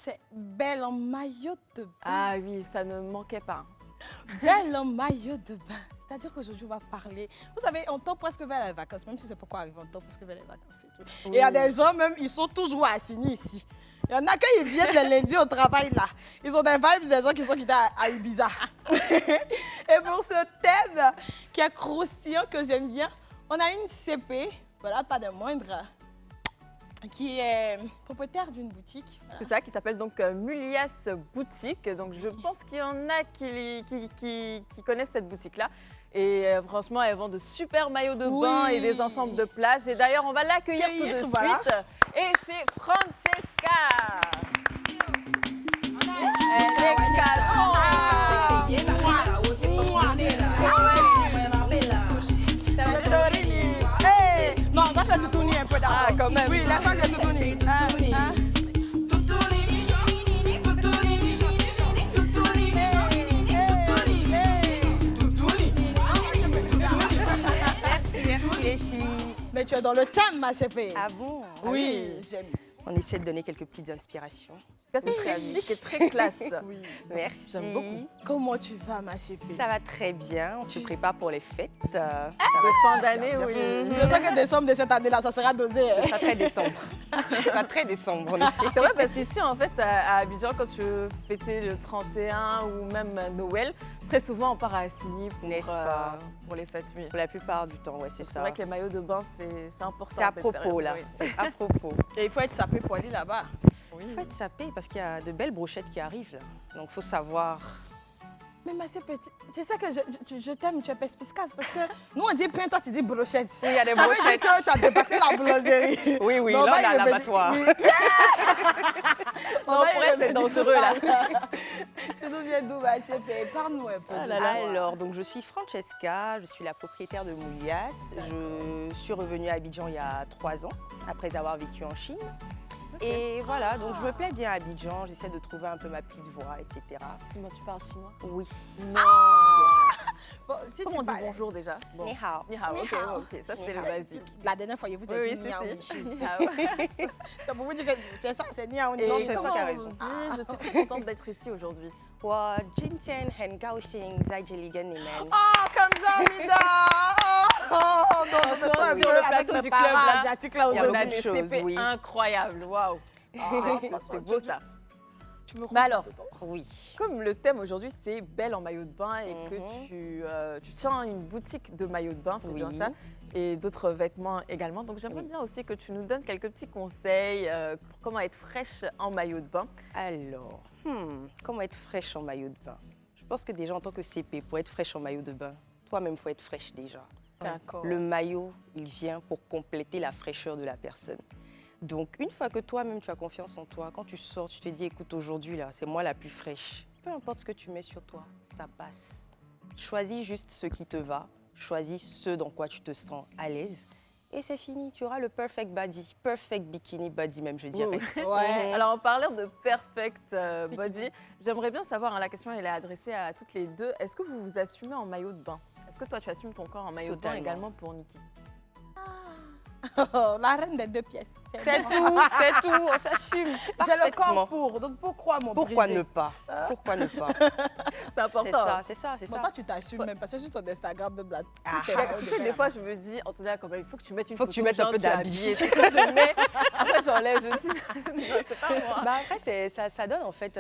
C'est belle en maillot de bain. Ah oui, ça ne manquait pas. Belle en maillot de bain. C'est-à-dire qu'aujourd'hui, on va parler. Vous savez, on tend presque vers les vacances, même si c'est pourquoi arriver, on tend presque vers les vacances et tout. Oui. Et il y a des gens, même, ils sont toujours assignés ici. Il y en a quand ils viennent le lundi au travail, là. Ils ont des vibes des gens qui sont quittés à Ibiza. Et pour ce thème qui est croustillant, que j'aime bien, on a une CP, voilà, pas des moindres, qui est propriétaire d'une boutique. Voilà. C'est ça, qui s'appelle donc Mulias Boutique. Donc je pense qu'il y en a qui connaissent cette boutique-là. Et franchement, elle vend de super maillots de bain et des ensembles de plage. Et d'ailleurs, on va l'accueillir tout de suite. Et c'est Francesca. Elle est cachée. Non, on va faire toutouni un peu d'abord. Ah, quand même. Oui, la phase est toutouni. Merci les filles. Mais tu es dans le thème, ma CP. Ah bon? Oui, j'aime. On essaie de donner quelques petites inspirations. C'est très chic et très classe. Oui. Merci. J'aime beaucoup. Comment tu vas, ma CP? Ça va très bien. On se prépare pour les fêtes. Ça va De fin d'année, oui. Je sens que décembre de cette année-là, ça sera dosé. Ça sera très décembre. Ça sera très décembre, en effet. C'est vrai parce qu'ici, en fait, à Abidjan, quand tu veux fêter le 31 ou même Noël, très souvent on part à Assigny N'est-ce pas? pour les fêtes. Oui. Pour la plupart du temps, ouais, c'est ça. C'est vrai que les maillots de bain, c'est important. C'est à cette propos, période, là. oui. C'est à propos. Et il faut être sapé pour aller là-bas. Il faut être sapé parce qu'il y a de belles brochettes qui arrivent, là. Donc, il faut savoir. Mais ma CP, c'est ça que je t'aime, tu es perspicace. Parce que nous, on dit pain, toi, tu dis brochette. Oui, il y a des Ça veut dire brochettes. que tu as dépassé la boulangerie. Oui, oui, Mais on là, va on y a revenir. l'abattoir. Oui. On Non, va y pour elle, c'est revenir. dangereux, là. Tu nous viens d'où, ma CP? Parle-nous un peu. Ah là là. Alors, donc, je suis Francesca, je suis la propriétaire de Mulias. Je suis revenue à Abidjan il y a 3 ans, après avoir vécu en Chine. Et voilà, donc je me plais bien à Abidjan, j'essaie de trouver un peu ma petite voie, etc. Dis-moi, tu parles chinois? Oui. Non. Bon, si Comment tu on dit parlais- bonjour déjà? Bon. Ni hao. Ni hao, Ni ok, hao. ok, ça c'est Ni le hao. basique. La dernière fois, je vous ai Oui, dit oui, niao, si, si. nichi. Ah ouais. C'est pour vous dire que c'est ça, c'est niao, Et nichi. c'est comment toi qui as on raison. dit? Je suis très contente d'être ici aujourd'hui. Wa Jintian Hen Gaoxing Zai Jeligan Nimen. Oh, comme ça, Mida! Oh, non, je me sens un Sur peu le avec plateau mes du parents club, là, asiatiques là Il y a On aujourd'hui. a beaucoup de des choses, CP oui. incroyables, waouh. C'est beau ça. Tu me Mais alors, Oui. comme le thème aujourd'hui c'est belle en maillot de bain et que tu tiens une boutique de maillots de bain, c'est bien Oui. ça, et d'autres vêtements également. Donc j'aimerais Oui. bien aussi que tu nous donnes quelques petits conseils pour comment être fraîche en maillot de bain. Alors, comment être fraîche en maillot de bain? Je pense que déjà en tant que CP, pour être fraîche en maillot de bain, toi-même, il faut être fraîche déjà. D'accord. Le maillot, il vient pour compléter la fraîcheur de la personne. Donc, une fois que toi-même, tu as confiance en toi, quand tu sors, tu te dis, écoute, aujourd'hui, là, c'est moi la plus fraîche. Peu importe ce que tu mets sur toi, ça passe. Choisis juste ce qui te va. Choisis ce dans quoi tu te sens à l'aise. Et c'est fini. Tu auras le perfect body. Perfect bikini body, même, je dirais. Ouais. Alors en parlant de perfect body, j'aimerais bien savoir, hein, la question elle est adressée à toutes les deux, est-ce que vous vous assumez en maillot de bain? Est-ce que toi tu assumes ton corps en maillot de bain Totalement. également pour Niki? Oh, la reine des 2 pièces. C'est moi. tout, on s'assume. J'ai le parfaitement. corps pour, donc pourquoi mon Pourquoi privé? ne pas? Pourquoi ne pas? C'est C'est important. ça, hein. c'est ça, c'est Bon, ça. toi, tu t'assumes même parce que sur ton Instagram, même là, Ah, tout est Tu sais, des fois, je me dis, Antonia, quand même, il faut que tu mettes une Faut photo. que tu mettes un genre, peu tu es d'habit. habillée, tout ça, je mets, après j'enlève, je dis, non, c'est pas moi. Bah après, ça donne en fait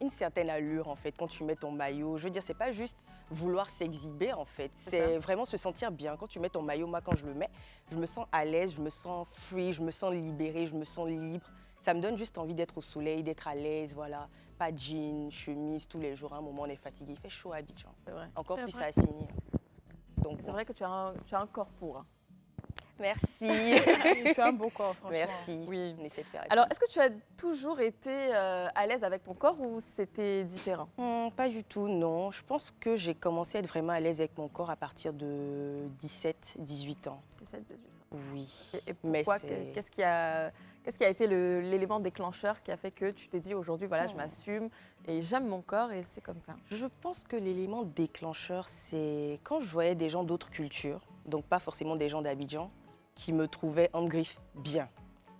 une certaine allure en fait quand tu mets ton maillot. Je veux dire, c'est pas juste vouloir s'exhiber en fait. C'est vraiment se sentir bien. Quand tu mets ton maillot, moi quand je le mets, je me sens à l'aise, je me sens free, je me sens libérée, je me sens libre. Ça me donne juste envie d'être au soleil, d'être à l'aise, voilà. Pas de jean, chemise tous les jours. À un moment, on est fatigué. Il fait chaud à Abidjan. C'est vrai. Encore C'est plus vrai. à Assigny. Donc, C'est bon. vrai que tu as un corps pour. Hein. Merci. Tu as un beau corps, franchement. Merci. Oui. On essaie de faire Alors, est-ce que tu as toujours été à l'aise avec ton corps ou c'était différent? Pas du tout, non. Je pense que j'ai commencé à être vraiment à l'aise avec mon corps à partir de 17-18 ans. 17, 18 ans. Oui. Et Mais pourquoi? c'est- Qu'est-ce qui a été l'élément déclencheur qui a fait que tu t'es dit aujourd'hui, voilà, je m'assume et j'aime mon corps et c'est comme ça? Je pense que l'élément déclencheur, c'est quand je voyais des gens d'autres cultures, donc pas forcément des gens d'Abidjan, qui me trouvaient en griffe bien.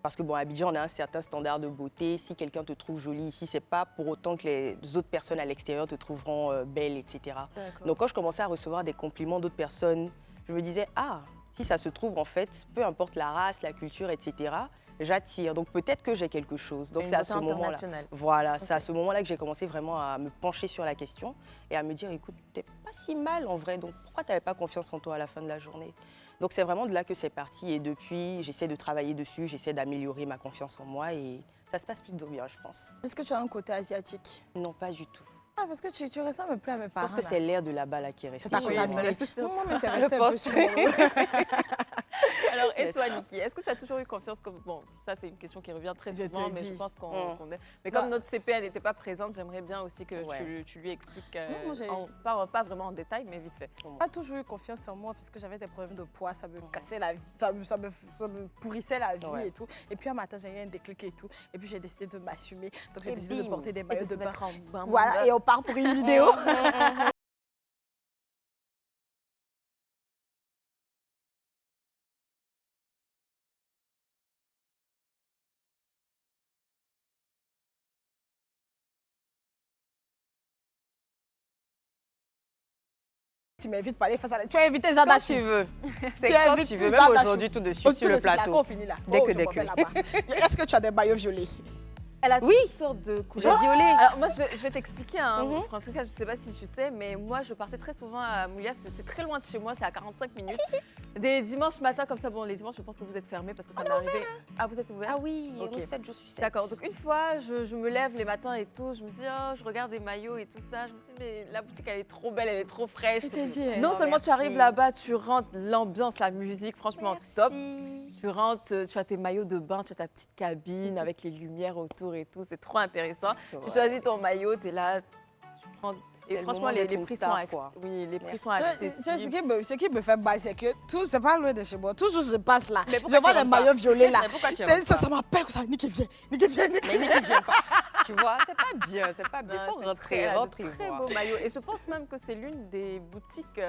Parce que bon, à Abidjan, on a un certain standard de beauté. Si quelqu'un te trouve jolie ici, c'est pas pour autant que les autres personnes à l'extérieur te trouveront belle, etc. Donc quand je commençais à recevoir des compliments d'autres personnes, je me disais, ah, si ça se trouve en fait, peu importe la race, la culture, etc., j'attire. Donc peut-être que j'ai quelque chose. Donc c'est à ce moment-là. Voilà, c'est à ce moment-là que j'ai commencé vraiment à me pencher sur la question et à me dire, écoute, t'es pas si mal en vrai, donc pourquoi t'avais pas confiance en toi à la fin de la journée? Donc c'est vraiment de là que c'est parti et depuis, j'essaie de travailler dessus, j'essaie d'améliorer ma confiance en moi et ça se passe plutôt bien, je pense. Est-ce que tu as un côté asiatique? Non, pas du tout. Ah, parce que tu ressembles un peu à mes Je parents. pense que c'est l'air de là-bas là qui est resté. C'est ta sur moi. contamination. sur Non, mais c'est Je resté un peu pense. sur moi. Alors, et toi, Niki, est-ce que tu as toujours eu confiance comme... Bon, ça, c'est une question qui revient très Je souvent, te mais dis. je pense qu'on est... Mais comme notre CP, elle n'était pas présente, j'aimerais bien aussi que tu lui expliques, pas vraiment en détail, mais vite fait. J'ai pas toujours eu confiance en moi parce que j'avais des problèmes de poids, ça me cassait la vie, ça me pourrissait la vie et tout. Et puis un matin, j'ai eu un déclic et tout. Et puis j'ai décidé de m'assumer. Donc j'ai décidé de porter des maillots de bain. Voilà, et on part pour une vidéo. Tu m'invites pas aller face à la... Tu as invité Jean Quand Dachi. tu veux. C'est Tu quand invites tu veux. Jean Même Dachi. aujourd'hui, tout de Oh, suite sur le là, plateau. quand on finit là. Dès Oh, que je dès m'appelle que. là-bas. Est-ce que tu as des maillots violets? Elle a Oui. toutes sortes de couleurs. Violet. Alors moi, je vais t'expliquer, hein, Francesca, je ne sais pas si tu sais, mais moi, je partais très souvent à Moulias. C'est très loin de chez moi, c'est à 45 minutes. Des dimanches matins comme ça, bon, les dimanches, je pense que vous êtes fermés parce que ça m'est arrivé. Ah, vous êtes ouverts? Ah oui, Ok. on 7 jours sur 7. D'accord, donc une fois, je me lève les matins et tout, je me dis, oh, je regarde des maillots et tout ça. Je me dis, mais la boutique, elle est trop belle, elle est trop fraîche. Non Oh, seulement tu merci. arrives là-bas, tu rentres, l'ambiance, la musique, franchement top. Tu rentres, tu as tes maillots de bain, tu as ta petite cabine avec les lumières autour et tout, c'est trop intéressant. Tu choisis ton maillot, tu es là, tu prends... Et le franchement, moment les d'être une prix star, sont, quoi. oui, les prix sont Tu sais, accessibles. ce qui me fait bail, c'est que tout, c'est pas loin de chez moi. Toujours, je passe là. Mais Je pourquoi vois tu les rentres pas? maillots violets là. Mais pourquoi tu Tu rentres sais, ça pas? m'appelle comme ça. Niki viens, Niki viens, Niki Mais Niki vient pas. Tu vois, c'est pas bien, c'est pas bien. Non, Faut c'est rentrer, elle a de rentrer. très voir. beaux maillots. Et je pense même que c'est l'une des boutiques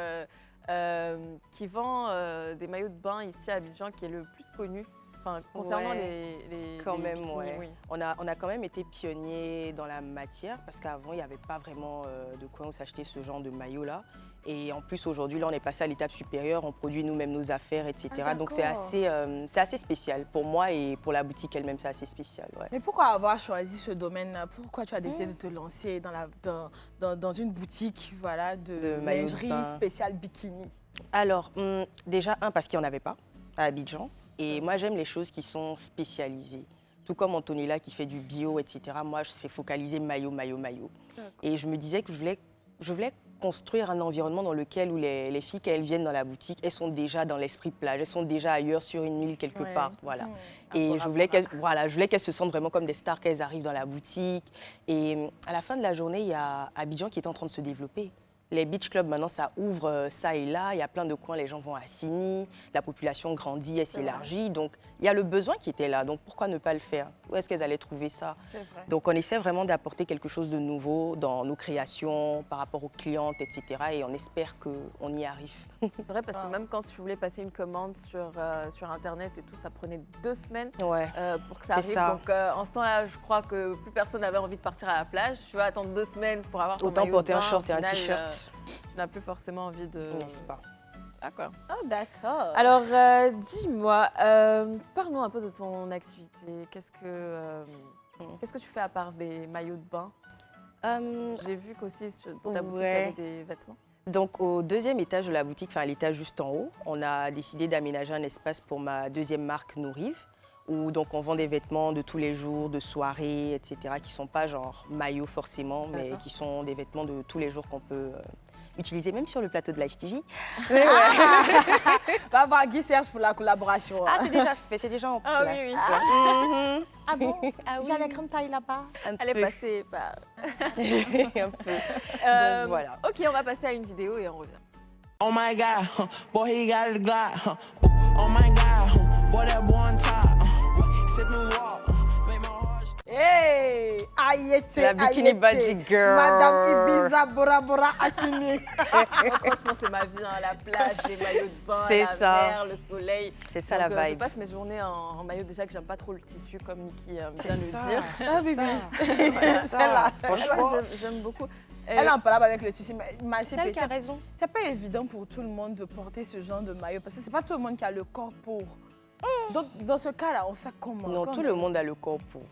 qui vend des maillots de bain ici à Abidjan qui est le plus connue. Enfin, concernant Ouais, les quand les même, bikinis, ouais. oui. On a quand même été pionniers dans la matière parce qu'avant, il n'y avait pas vraiment de quoi on s'acheter ce genre de maillot-là. Et en plus, aujourd'hui, là, on est passé à l'étape supérieure, on produit nous-mêmes nos affaires, etc. Ah, Donc, d'accord. c'est assez spécial. Pour moi et pour la boutique elle-même, c'est assez spécial. Ouais. Mais pourquoi avoir choisi ce domaine-là? Pourquoi tu as décidé de te lancer dans une boutique voilà, de maillots de lingerie bain. spéciale bikini? Alors, déjà, parce qu'il n'y en avait pas à Abidjan. Et moi, j'aime les choses qui sont spécialisées. Tout comme Antonella qui fait du bio, etc. Moi, je sais focaliser maillot. Et je me disais que je voulais construire un environnement dans lequel où les filles, quand elles viennent dans la boutique, elles sont déjà dans l'esprit plage, elles sont déjà ailleurs sur une île quelque part. Voilà. Et je voulais qu'elles se sentent vraiment comme des stars quand elles arrivent dans la boutique. Et à la fin de la journée, il y a Abidjan qui est en train de se développer. Les beach clubs, maintenant, ça ouvre ça et là. Il y a plein de coins, les gens vont à Sini, la population grandit, elle s'élargit. Donc, il y a le besoin qui était là. Donc, pourquoi ne pas le faire? Où est-ce qu'elles allaient trouver ça? C'est vrai. Donc, on essaie vraiment d'apporter quelque chose de nouveau dans nos créations, par rapport aux clientes, etc. Et on espère qu'on y arrive. C'est vrai parce que même quand tu voulais passer une commande sur Internet et tout, ça prenait 2 semaines Ouais. pour que ça C'est arrive. ça. Donc en ce temps-là, je crois que plus personne n'avait envie de partir à la plage. Tu vas attendre 2 semaines pour avoir ton Autant maillot porter de un bain. short et Au un final, t-shirt. tu n'as plus forcément envie de... N'est-ce pas? D'accord. Oh, d'accord. Alors, dis-moi, parle-nous un peu de ton activité. Qu'est-ce que tu fais à part des maillots de bain? J'ai vu qu'aussi dans ta boutique, il y avait des vêtements. Donc, au 2e étage de la boutique, enfin à l'étage juste en haut, on a décidé d'aménager un espace pour ma 2e marque Nourive, où donc on vend des vêtements de tous les jours, de soirée, etc., qui ne sont pas genre maillot forcément, mais qui sont des vêtements de tous les jours qu'on peut utiliser même sur le plateau de Live TV. Mais Va voir Guy Serge pour la collaboration. Ah, c'est déjà fait, c'est déjà en place. oui, oui. Ah bon? Ah oui. J'ai la crème taille là-bas. Elle est passée par... un peu. Donc voilà. Ok, on va passer à une vidéo et on revient. Oh my God, boy, he got a Glock. Oh my God, boy, that boy on top. Sipping raw, make my heart. Hey! Aïe, Ayete, La bikini body girl. Madame Ibiza Bora Bora Assini. Franchement, c'est ma vie, hein, la plage, les maillots de bain, C'est la ça. mer, le soleil. C'est ça Donc, la Je vibe. passe mes journées en maillot déjà que j'aime pas trop le tissu, comme Niki vient C'est de ça. le dire. Ah oui, oui. Voilà, C'est là. Franchement, J'aime beaucoup. Elle en parle avec le tissu, mais c'est elle qui a raison. c'est pas évident pour tout le monde de porter ce genre de maillot parce que c'est pas tout le monde qui a le corps pour. Donc, dans ce cas-là, on fait comment? Non, Quand tout on- le monde a le corps pour.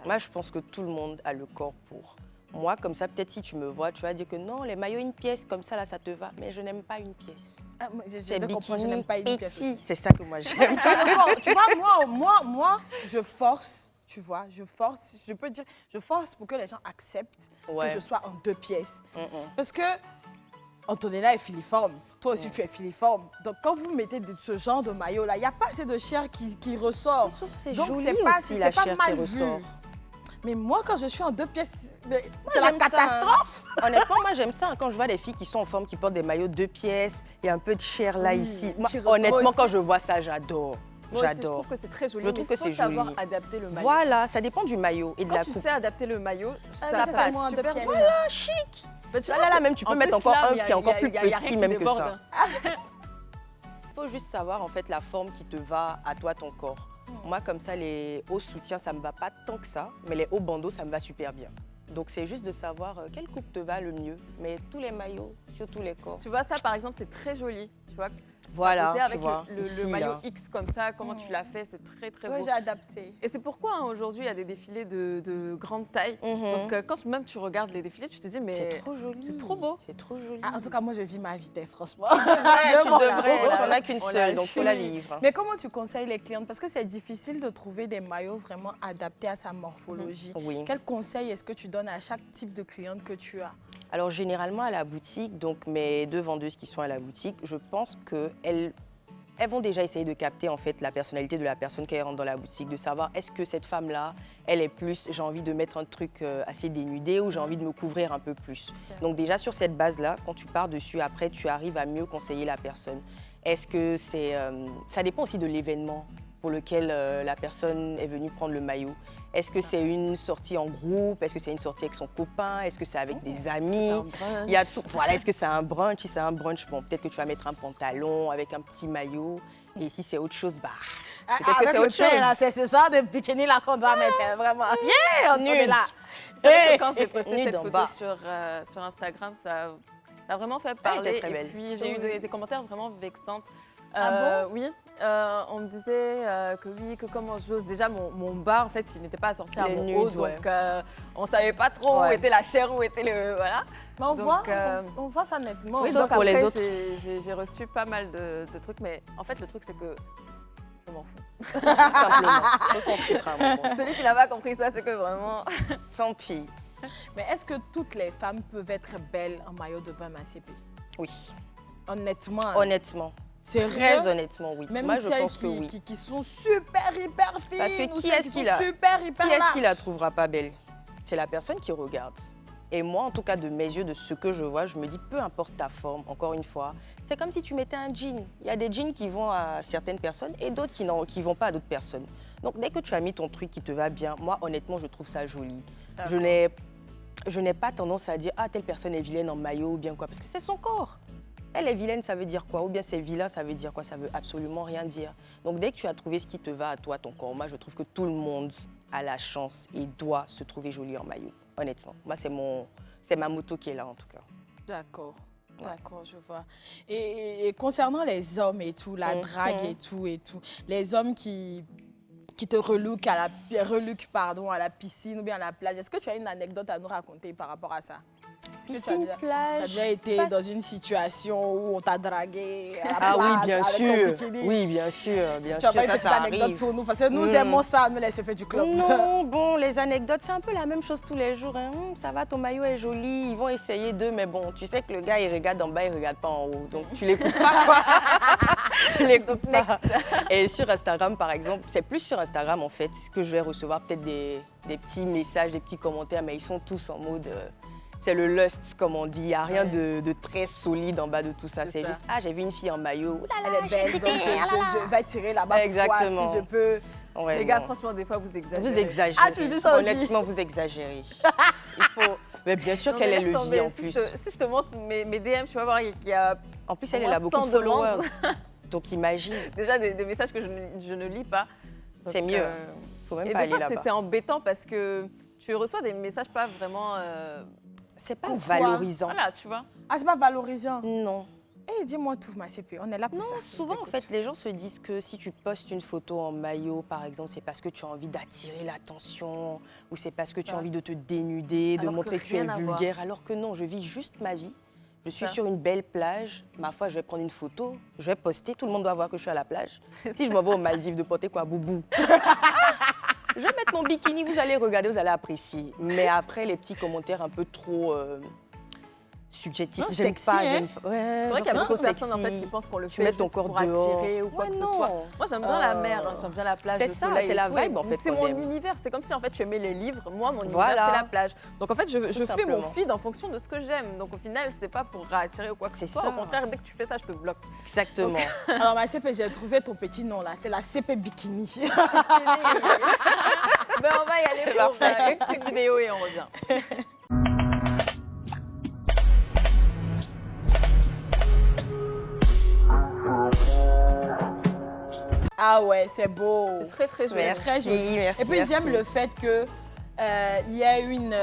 Moi, je pense que tout le monde a le corps pour. Moi, comme ça, peut-être si tu me vois, tu vas dire que non, les maillots une pièce, comme ça, là, ça te va. Mais je n'aime pas une pièce. Ah, moi, j'ai C'est de comprendre, je n'aime pas une pièce petit, aussi. c'est ça que moi j'aime. Tu vois, le corps, tu vois, moi, je force, tu vois, je force, je peux dire, je force pour que les gens acceptent Ouais. que je sois en 2 pièces. Mm-mm. Parce que Antonella est filiforme, toi aussi tu es filiforme. Donc quand vous mettez ce genre de maillot-là, il n'y a pas assez de chair qui ressort. C'est Donc joli c'est pas, aussi, c'est la pas chair mal qui vu. ressort. Mais moi, quand je suis en 2 pièces, c'est la j'aime ça. catastrophe. Honnêtement, moi j'aime ça hein, quand je vois des filles qui sont en forme, qui portent des maillots 2 pièces, il y a un peu de chair là, Oui, ici. Moi, qui ressort. honnêtement, Moi aussi. quand je vois ça, j'adore. Moi aussi, je J'adore. trouve que c'est très joli. Je mais trouve il que faut c'est savoir joli. adapter le maillot. Voilà, ça dépend du maillot et de Quand la tu coupe. sais adapter le maillot, ça c'est passe moi en 2 super pièces. joli. Voilà, chic. Mais tu Là, vois, là, même, tu peux en mettre plus, encore là, un y a- qui est encore y a- plus y a rien petit qui même que déborde. ça. Il faut juste savoir en fait la forme qui te va à toi, ton corps. Moi, comme ça, les hauts soutiens, ça me va pas tant que ça, mais les hauts bandeaux, ça me va super bien. Donc, c'est juste de savoir quelle coupe te va le mieux. Mais tous les maillots, sur tous les corps. Tu vois, ça, par exemple, c'est très joli. Tu vois, Voilà, poser tu avec vois. le ici, maillot là. X comme ça, comment tu l'as fait, c'est très, très Ouais, beau. j'ai adapté. Et c'est pourquoi hein, aujourd'hui, il y a des défilés de grande taille. Mhm. Donc, quand même tu regardes les défilés, tu te dis, mais C'est trop joli. c'est trop beau. C'est trop joli. Ah, en tout cas, moi, je vis ma vie, franchement. tu Je m'en devrais. fous. Tu n'en as qu'une On seule, l'a donc faut vu. la vivre. Mais comment tu conseilles les clientes? Parce que c'est difficile de trouver des maillots vraiment adaptés à sa morphologie. Oui. Quel conseil est-ce que tu donnes à chaque type de cliente que tu as? Alors généralement à la boutique, donc mes 2 vendeuses qui sont à la boutique, je pense qu'elles vont déjà essayer de capter en fait la personnalité de la personne qui rentre dans la boutique, de savoir est-ce que cette femme-là, elle est plus, j'ai envie de mettre un truc assez dénudé ou j'ai envie de me couvrir un peu plus. Donc déjà sur cette base-là, quand tu pars dessus, après tu arrives à mieux conseiller la personne. Est-ce que c'est, ça dépend aussi de l'événement pour lequel la personne est venue prendre le maillot. Est-ce que c'est une sortie en groupe? Est-ce que c'est une sortie avec son copain? Est-ce que c'est avec des amis? Il y a tout. Voilà, est-ce que c'est un brunch? Si c'est un brunch, bon, peut-être que tu vas mettre un pantalon avec un petit maillot. Et si c'est autre chose, bah, peut-être que Avec c'est le autre pain, là, chose. c'est ce genre de bikini-là qu'on doit mettre, hein, vraiment. Yeah, on Nude. est là. C'est vrai Hey. que quand j'ai posté Nude cette en photo bas. sur Instagram, ça a vraiment fait Elle parler. était très Et belle. puis j'ai eu des commentaires vraiment vexantes. Ah Oui, on me disait que oui, que comment j'ose. Déjà, mon bas, en fait, il n'était pas assorti à Les mon nudes, haut, ouais. donc on ne savait pas trop où Ouais. était la chair, où était le... Voilà. Mais on Donc, voit, euh, on voit ça nettement. Oui, Donc donc pour les après, autres. j'ai reçu pas mal de trucs, mais en fait, le truc, c'est que je m'en fous. Tout simplement. On s'en foutra, un moment. Celui qui n'a pas compris ça, c'est que vraiment... Tant pis. Mais est-ce que toutes les femmes peuvent être belles en maillot de bain MACP? Oui, Honnêtement. hein. honnêtement. C'est Très vrai. honnêtement, oui. Même Moi, je celles pense que oui. qui sont super, hyper fines. Parce que ou qui celles est-ce qui qui sont la- super, hyper Qui est-ce qui la larges. trouvera pas belle? C'est la personne qui regarde. Et moi, en tout cas, de mes yeux, de ce que je vois, je me dis, peu importe ta forme, encore une fois, c'est comme si tu mettais un jean. Il y a des jeans qui vont à certaines personnes et d'autres qui ne vont pas à d'autres personnes. Donc, dès que tu as mis ton truc qui te va bien, moi, honnêtement, je trouve ça joli. Je n'ai pas tendance à dire, ah, telle personne est vilaine en maillot ou bien quoi, parce que c'est son corps. Elle est vilaine, ça veut dire quoi? Ou bien c'est vilain, ça veut dire quoi? Ça veut absolument rien dire. Donc dès que tu as trouvé ce qui te va à toi, ton corps, moi je trouve que tout le monde a la chance et doit se trouver joli en maillot. Honnêtement, moi c'est ma moto qui est là en tout cas. D'accord. D'accord, je vois. Et concernant les hommes et tout, la drague et tout, les hommes qui te relookent à la piscine ou bien à la plage, est-ce que tu as une anecdote à nous raconter par rapport à ça? Est-ce que tu as déjà été dans une situation où on t'a dragué à la Ah oui, plage bien avec sûr. ton bikini? Oui, bien sûr, bien Tu as sûr, pas une ça, petite ça anecdote arrive. pour nous? Parce que nous aimons ça, nous les CP du club. Non, bon, les anecdotes, c'est un peu la même chose tous les jours. Hein. Ça va, ton maillot est joli, ils vont essayer d'eux, mais bon, tu sais que le gars, il regarde en bas, il regarde pas en haut. Donc, tu l'écoutes pas, quoi. Tu l'écoutes pas. Et sur Instagram, par exemple, c'est plus sur Instagram, en fait, que je vais recevoir peut-être des petits messages, des petits commentaires, mais ils sont tous en mode... c'est le lust, comme on dit. Il n'y a rien de très solide en bas de tout ça. C'est C'est ça. juste, ah, j'ai vu une fille en maillot. Ouh là là, Elle est belle, donc je vais tirer là-bas pour voir Exactement. si je peux Ouais, Les gars, non. franchement, des fois, vous exagérez. Vous exagérez. Ah, tu dis ça aussi? Honnêtement, vous exagérez. Il faut... Mais bien sûr Non, qu'elle mais est laisse le tomber. vie en Si plus. je te montre mes DM, tu vas voir qu'il y a En plus, elle Moi, a beaucoup de 100 demandes. followers. Donc imagine, déjà des messages que je ne lis pas. Donc, c'est mieux. Faut même Et pas des aller fois, là-bas. c'est embêtant parce que tu reçois des messages pas vraiment... C'est pas Pourquoi? valorisant. Voilà, tu vois. Ah, c'est pas valorisant. Non. Eh, dis-moi tout, ma CP, on est là pour Non, ça. souvent Je en t'écoute. fait, les gens se disent que si tu postes une photo en maillot, par exemple, c'est parce que tu as envie d'attirer l'attention ou c'est parce que tu as Ouais. envie de te dénuder, de Alors que montrer que tu es rien à voir. vulgaire, alors que non, je vis juste ma vie. Je suis Ça. sur une belle plage. Ma foi, je vais prendre une photo, je vais poster. Tout le monde doit voir que je suis à la plage. Si je m'en vais aux Maldives de porter quoi, boubou. Je vais mettre mon bikini, vous allez regarder, vous allez apprécier. Mais après, les petits commentaires un peu trop subjectifs, Non, j'aime sexy, pas. hein. j'aime pas. Ouais, C'est vrai qu'il y a genre, beaucoup de trop personnes en fait, sexy. qui pensent qu'on le Tu fait mets ton juste corps pour dehors. attirer ou quoi Ouais, que ce non. soit. Moi, j'aime bien la mer, hein, j'aime bien la plage, C'est le ça, soleil c'est et la tout, vibe, et en fait, C'est qu'on mon aime. univers. C'est comme si en fait tu aimais les livres. Moi, mon univers, Voilà. c'est la plage. Donc en fait, je fais simplement. mon feed en fonction de ce que j'aime. Donc au final, c'est pas pour attirer ou quoi que ce C'est soit. ça. Au contraire, dès que tu fais ça, je te bloque. Exactement. Alors, ma CP, j'ai trouvé ton petit nom là. C'est la CP Bikini. Ben, on va y aller pour une petite vidéo et on revient. Ah ouais, c'est beau. C'est très très joli. Merci, très joli. merci. Et puis merci. j'aime le fait que il y a une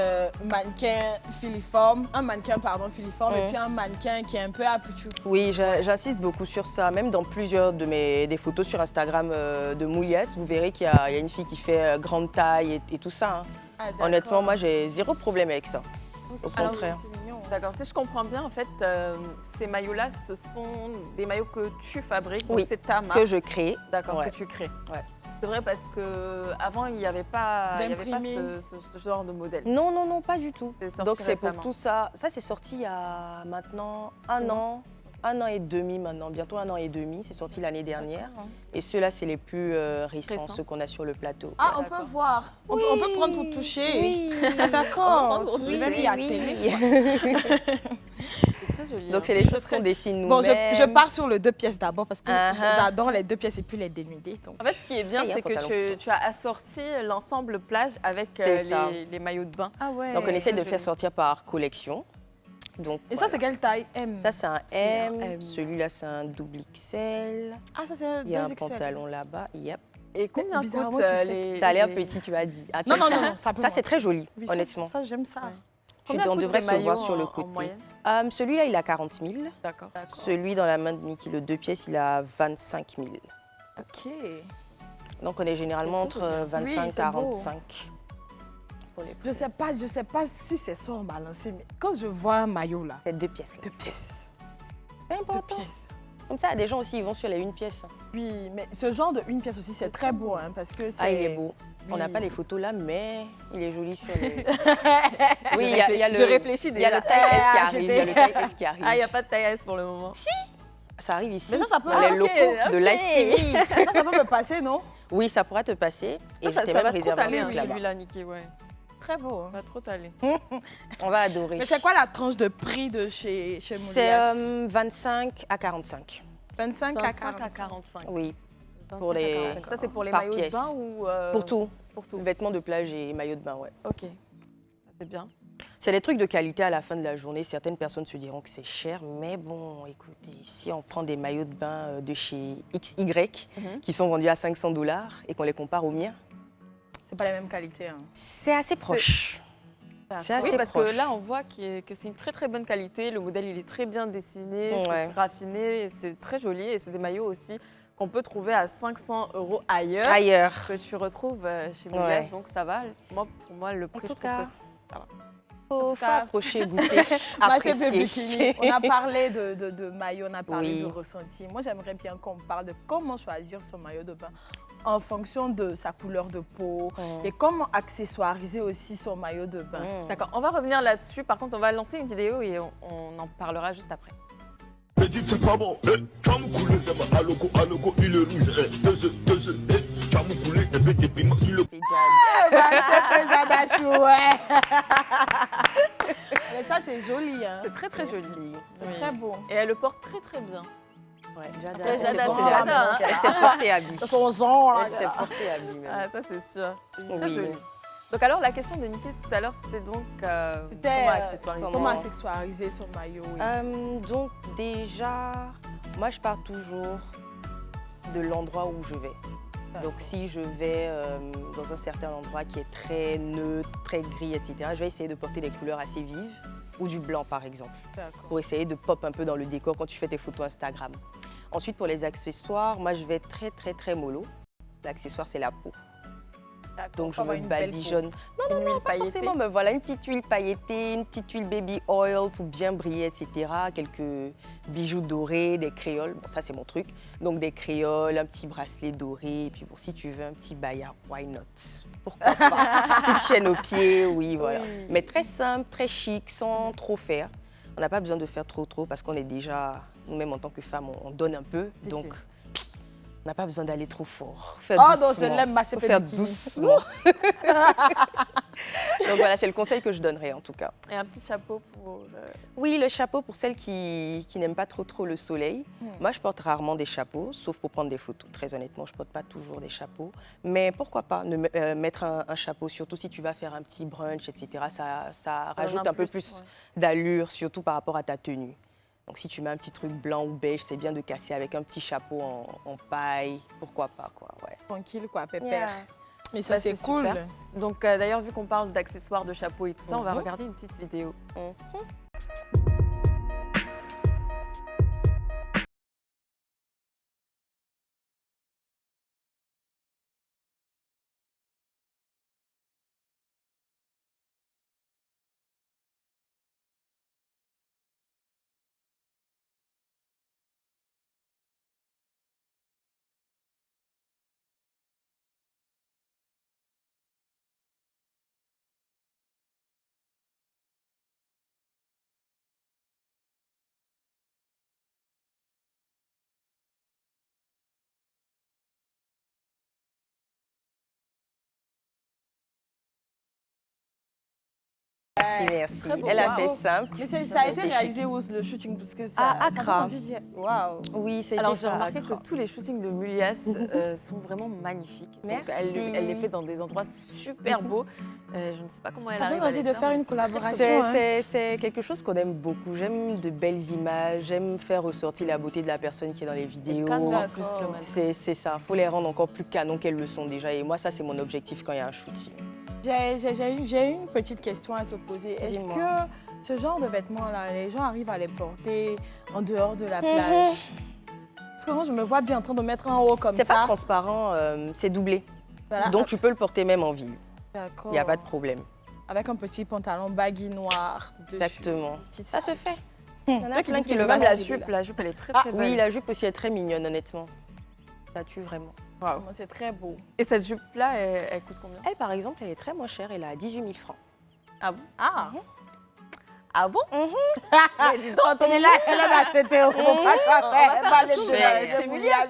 mannequin filiforme, un mannequin pardon filiforme et puis un mannequin qui est un peu apouchou. Oui, j'insiste beaucoup sur ça. Même dans plusieurs de des photos sur Instagram de Moulias, vous verrez qu'il y a une fille qui fait grande taille et tout ça. Hein. Ah, d'accord. Honnêtement, moi, j'ai zéro problème avec ça. Au Alors, contraire. c'est mignon. D'accord, si je comprends bien, en fait, ces maillots-là, ce sont des maillots que tu fabriques, Oui, donc c'est ta marque. Que je crée. D'accord, Ouais. que tu crées. Ouais. C'est vrai parce qu'avant, il n'y avait pas, D'imprimé. ce genre de modèle. Non, non, non, pas du tout. C'est sorti Donc, c'est récemment. pour tout ça. Ça, c'est sorti il y a maintenant 6 un an et demi maintenant, bientôt 1 an et demi. C'est sorti l'année dernière. D'accord. Et ceux-là, c'est les plus récents, Récents. ceux qu'on a sur le plateau. Ah, on D'accord. peut voir. On peut prendre pour toucher. Oui. Ah, On peut d'accord. prendre pour Je vais toucher, mis à oui. télé. C'est très joli. Donc, hein. c'est les choses qu'on dessine Bon, nous-mêmes. je pars sur le 2 pièces d'abord parce que Uh-huh. j'adore les 2 pièces et puis les dénudés. Donc. En fait, ce qui est bien, Il y a un c'est pantalon que pour tu as assorti l'ensemble plage avec C'est ça. les maillots de bain. Ah ouais. Donc, on essaie de joli. faire sortir par collection. Donc, Et ça, voilà. c'est quelle taille? M. Ça, c'est un C'est un M. M. Celui-là, c'est un double XL. Ah, ça, c'est un Il y a 2 un XL. pantalon là-bas. Yep. Et combien bizarrement, coûtent tu sais les... Ça a l'air les- petit, tu as dit. Ah, Non, non, non, non, ça peut. Ça, c'est très joli, Oui, ça, honnêtement. Ça, j'aime ça. Ouais. Puis Combien on coûtent devrait ces se voir maillots sur le en côté. moyenne Celui-là, il a 40 000. D'accord. Celui dans la main de Mickey, le 2 pièces, il a 25 000. Ok. Donc, on est généralement C'est entre cool. 25 Oui, et c'est beau. 45. Pour les prix. Je sais pas si c'est ça en balancé, mais quand je vois un maillot là, C'est 2 pièces. Là. 2 pièces. C'est 2 important. pièces. Comme ça, des gens aussi, ils vont sur les 1 pièce. Oui, mais ce genre de 1 pièce aussi, c'est très beau, hein, parce que c'est. Ah, il est beau. On n'a Oui. pas les photos là, mais il est joli sur les. Oui, il y a le. je réfléchis Il y a déjà. le taille S qui Ah, arrive. Il y a j'étais- le taille S qui arrive. Ah, il n'y a pas de taille S pour le moment. Ça arrive ici. Mais ça peut- dans Ah, les ok, locaux de ok. Live TV. Ça peut me passer, non? Oui, ça pourra te passer. Et je Ça t'ai va même trop réservé un t'aller, truc là-bas. celui-là, Niki, ouais. Très beau. Hein. Ça va trop t'aller. On va adorer. Mais c'est quoi la tranche de prix de chez C'est Moulias? 25 à 45. 25 à 25 à 45. 45. Oui, 25 pour à les- 45. Ça, c'est pour les par maillots pièce. de bain ou... pour tout. Pour tout. Vêtements de plage et maillots de bain, ouais. Ok. C'est bien. C'est des trucs de qualité à la fin de la journée. Certaines personnes se diront que c'est cher, mais bon, écoutez, si on prend des maillots de bain de chez XY qui sont vendus à 500 $ et qu'on les compare aux miens, C'est pas la même qualité. Hein. c'est assez proche. C'est assez Oui, parce proche. que là, on voit que c'est une très très bonne qualité. Le modèle, il est très bien dessiné, Ouais. c'est raffiné, c'est très joli. Et c'est des maillots aussi qu'on peut trouver à 500 € ailleurs, Ailleurs. que tu retrouves chez Moulias. Ouais. Donc ça va. Moi, pour moi, le prix, tout je trouve cas, que ça va. Faut cas- approcher, goûter, Ma CP apprécier. bikini. On a parlé de maillot, on a parlé Oui. de ressenti. Moi, j'aimerais bien qu'on parle de comment choisir son maillot de bain en fonction de sa couleur de peau et comment accessoiriser aussi son maillot de bain. D'accord, on va revenir là-dessus. Par contre, on va lancer une vidéo et on en parlera juste après. Mais dites c'est pas bon, Chamoukoulé, aloko, il est rouge, Chamoukoulé, et puis il est Ma CP Jadachou, ouais. Mais ça, c'est joli. Hein. C'est très très joli. C'est très beau. Et elle le porte très très bien. Ouais, C'est Jada, c'est son Jada, genre, hein. Elle s'est portée à vie. Son genre. Elle s'est portée à vie, même. Ah, ça, c'est sûr. Très Oui. joli. Donc, alors, la question de Niki tout à l'heure, c'était donc C'était comment accessoiriser. comment accessoiriser son maillot. Donc déjà, moi je pars toujours de l'endroit où je vais. Donc si je vais dans un certain endroit qui est très neutre, très gris, etc., je vais essayer de porter des couleurs assez vives ou du blanc par exemple, D'accord. pour essayer de pop un peu dans le décor quand tu fais tes photos Instagram. Ensuite pour les accessoires, moi je vais très mollo. L'accessoire c'est la peau. Donc je me badigeonne. Une huile Pas pailletée. forcément, mais voilà, une petite huile pailletée, une petite huile baby oil pour bien briller, etc. Quelques bijoux dorés, des créoles, bon ça c'est mon truc. Donc des créoles, un petit bracelet doré, et puis bon si tu veux un petit baya, why not? Pourquoi pas? Petite chaîne aux pieds, oui voilà. Oui. Mais très simple, très chic, sans trop faire. On n'a pas besoin de faire trop parce qu'on est déjà, nous-mêmes en tant que femmes, on donne un peu. Si, Donc si. on n'a pas besoin d'aller trop fort. Faire Oh, doucement. donc je l'aime, c'est Faut fait faire bikini. doucement. Donc voilà, c'est le conseil que je donnerais en tout cas. Et un petit chapeau pour... Oui, le chapeau pour celles qui n'aiment pas trop le soleil. Moi, je porte rarement des chapeaux, sauf pour prendre des photos. Très honnêtement, je ne porte pas toujours des chapeaux. Mais pourquoi pas mettre un chapeau, surtout si tu vas faire un petit brunch, etc. Ça rajoute un peu plus d'allure, surtout par rapport à ta tenue. Donc si tu mets un petit truc blanc ou beige, c'est bien de casser avec un petit chapeau en paille. Pourquoi pas, quoi, ouais. Tranquille, quoi, pépère. Yeah. Mais ça, Bah, c'est c'est cool. super. Donc, d'ailleurs, vu qu'on parle d'accessoires, de chapeaux et tout ça, on va Mhm. regarder une petite vidéo. Merci. très beau. Elle a Wow. fait simple. Mais ça a été C'était réalisé où le shooting? Parce que ça, À ça donne Accra. envie d'y aller. Waouh. Oui, c'est Alors, j'ai remarqué que tous les shootings de Mulias sont vraiment magnifiques. Donc, Merci. elle les fait dans des endroits super beaux. Je ne sais pas comment elle Ça arrive donne à envie les de faire mais une c'est collaboration. hein. C'est quelque chose qu'on aime beaucoup. J'aime de belles images, j'aime faire ressortir la beauté de la personne qui est dans les vidéos. canon en D'accord. plus, le mannequin. C'est ça, il faut les rendre encore plus canons qu'elles le sont déjà. Et moi, ça, c'est mon objectif quand il y a un shooting. J'ai une petite question à te poser. Est-ce Dis-moi. que ce genre de vêtements-là, les gens arrivent à les porter en dehors de la plage? Parce que moi, je me vois bien en train de mettre un haut comme C'est pas ça. transparent, c'est doublé. Voilà. Donc, tu peux le porter même en ville. D'accord. Il n'y a pas de problème. Avec un petit pantalon baggy noir dessus. Exactement. Petite Ça se sac. fait. Il y en a Toi qui plein dis qui que le c'est Même pas veulent. stylé, là. la jupe, elle est très très belle. Oui, la jupe aussi est très mignonne, honnêtement. Ça tue vraiment. Moi, c'est très beau. Et cette jupe-là, elle coûte combien? Elle, par exemple, elle est très moins chère. Elle est à 18 000 francs. Ah bon? Ah! Ah bon? Mais dis donc, on est là, elle a acheté au bon pas tu vas faire. Elle va aller cher. Chez Mulias.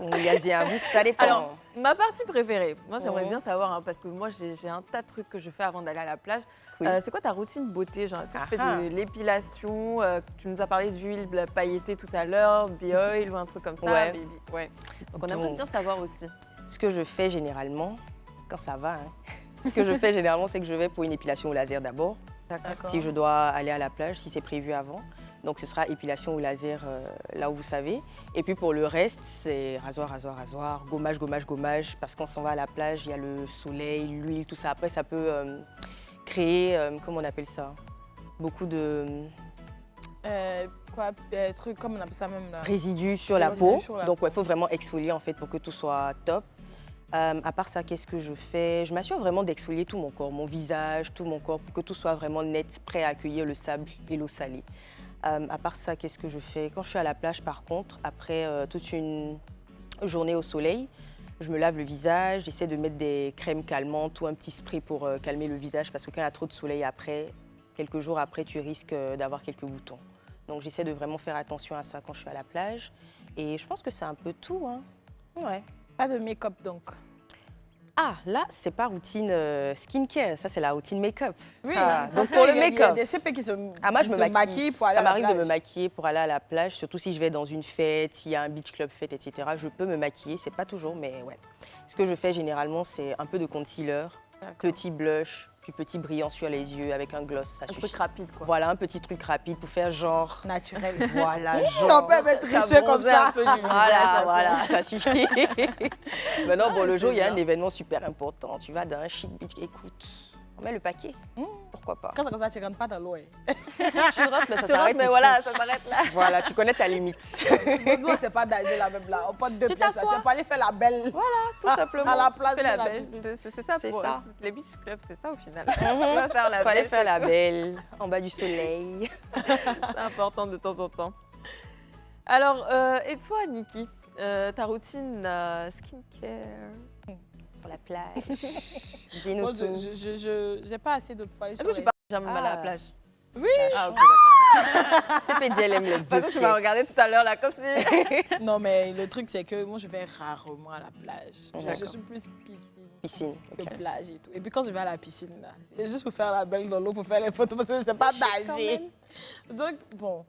On y a dit, vous, ça dépend. Alors, ma partie préférée, moi j'aimerais Mhm. bien savoir, hein, parce que moi j'ai un tas de trucs que je fais avant d'aller à la plage. Oui. C'est quoi ta routine beauté? Genre, est-ce que tu fais Ah. de l'épilation? Tu nous as parlé d'huile pailletée tout à l'heure, Bioil ou un truc comme ça? Ouais. Baby. Ouais. Donc on aimerait Donc. bien savoir aussi. Ce que je fais généralement, quand ça va, ce que je fais généralement, c'est que je vais pour une épilation au laser d'abord. D'accord. Si je dois aller à la plage, si c'est prévu avant. Donc ce sera épilation au laser là où vous savez. Et puis pour le reste, c'est rasoir, gommage. Parce qu'on s'en va à la plage, il y a le soleil, l'huile, tout ça. Après, ça peut créer, comment on appelle ça? Beaucoup de Truc, comme on appelle ça même là. résidus sur la Résidus peau. sur la Donc il faut vraiment exfolier en fait pour que tout soit top. À part ça, qu'est-ce que je fais? Je m'assure vraiment d'exfolier tout mon corps, mon visage, tout mon corps, pour que tout soit vraiment net, prêt à accueillir le sable et l'eau salée. À part ça, qu'est-ce que je fais? Quand je suis à la plage, par contre, après toute une journée au soleil, je me lave le visage, j'essaie de mettre des crèmes calmantes ou un petit spray pour calmer le visage, parce que quand il y a trop de soleil après, quelques jours après, tu risques d'avoir quelques boutons. Donc j'essaie de vraiment faire attention à ça quand je suis à la plage. Et je pense que c'est un peu tout, hein. Ouais. Pas de make-up donc. Ah, là, c'est pas routine skincare, ça c'est la routine make-up. Oui, Ah, parce donc pour le qu'il y a make-up. des CP qui se, Ah, moi, qui je me se maquille. maquillent pour aller Ça à la m'arrive de me plage. maquiller pour aller à la plage, surtout si je vais dans une fête, s'il y a un beach club fête, etc. Je peux me maquiller, c'est pas toujours, mais ouais. Ce que je fais généralement, c'est un peu de concealer, petit blush, puis petit brillant sur les yeux avec un gloss, ça Un suffit. truc rapide, quoi. Voilà, un petit truc rapide pour faire genre. Naturel. Voilà, On genre. peut être Tu as triché comme bronzé ça. un peu du visage, Voilà, de voilà, ça suffit. Maintenant, bon, le jour, il y a c'est un bien. événement super important. Tu vas dans un chic beach. Écoute, on met le paquet. Pourquoi pas? Quand c'est comme ça, tu ne rentres pas dans l'eau. Tu rentres, mais ça Tu rentres, s'arrête mais ici. voilà, ça s'arrête là. Voilà, tu connais ta limite. Nous, c'est pas d'âger là même là. On porte deux Tu pièces. là. t'assois. C'est pour aller faire la belle. Tout simplement. À la Tu place fais de la la belle, piscine. c'est ça C'est pour ça. les beach clubs, c'est ça au final. Tu vas faire la Faut aller belle, faire la c'est tout. belle, en bas du soleil. C'est important de temps en temps. Alors, et toi, Niki, ta routine skincare? Pour la plage. Dis-nous Moi, tout. je n'ai pas assez de poils Est-ce sur que tu les... pars jamais à la Ah. plage? Oui. Ah, ok, d'accord. CPD, elle aime les deux Parce que tu m'as pièces. regardé tout à l'heure là, comme si. Non, mais le truc, c'est que moi, je vais rarement à la plage. Je D'accord. suis plus piscine Piscine, que ok. plage et tout. Et puis quand je vais à la piscine, là, c'est juste pour faire la belle dans l'eau, pour faire les photos, parce que je ne sais pas nager. Donc, bon,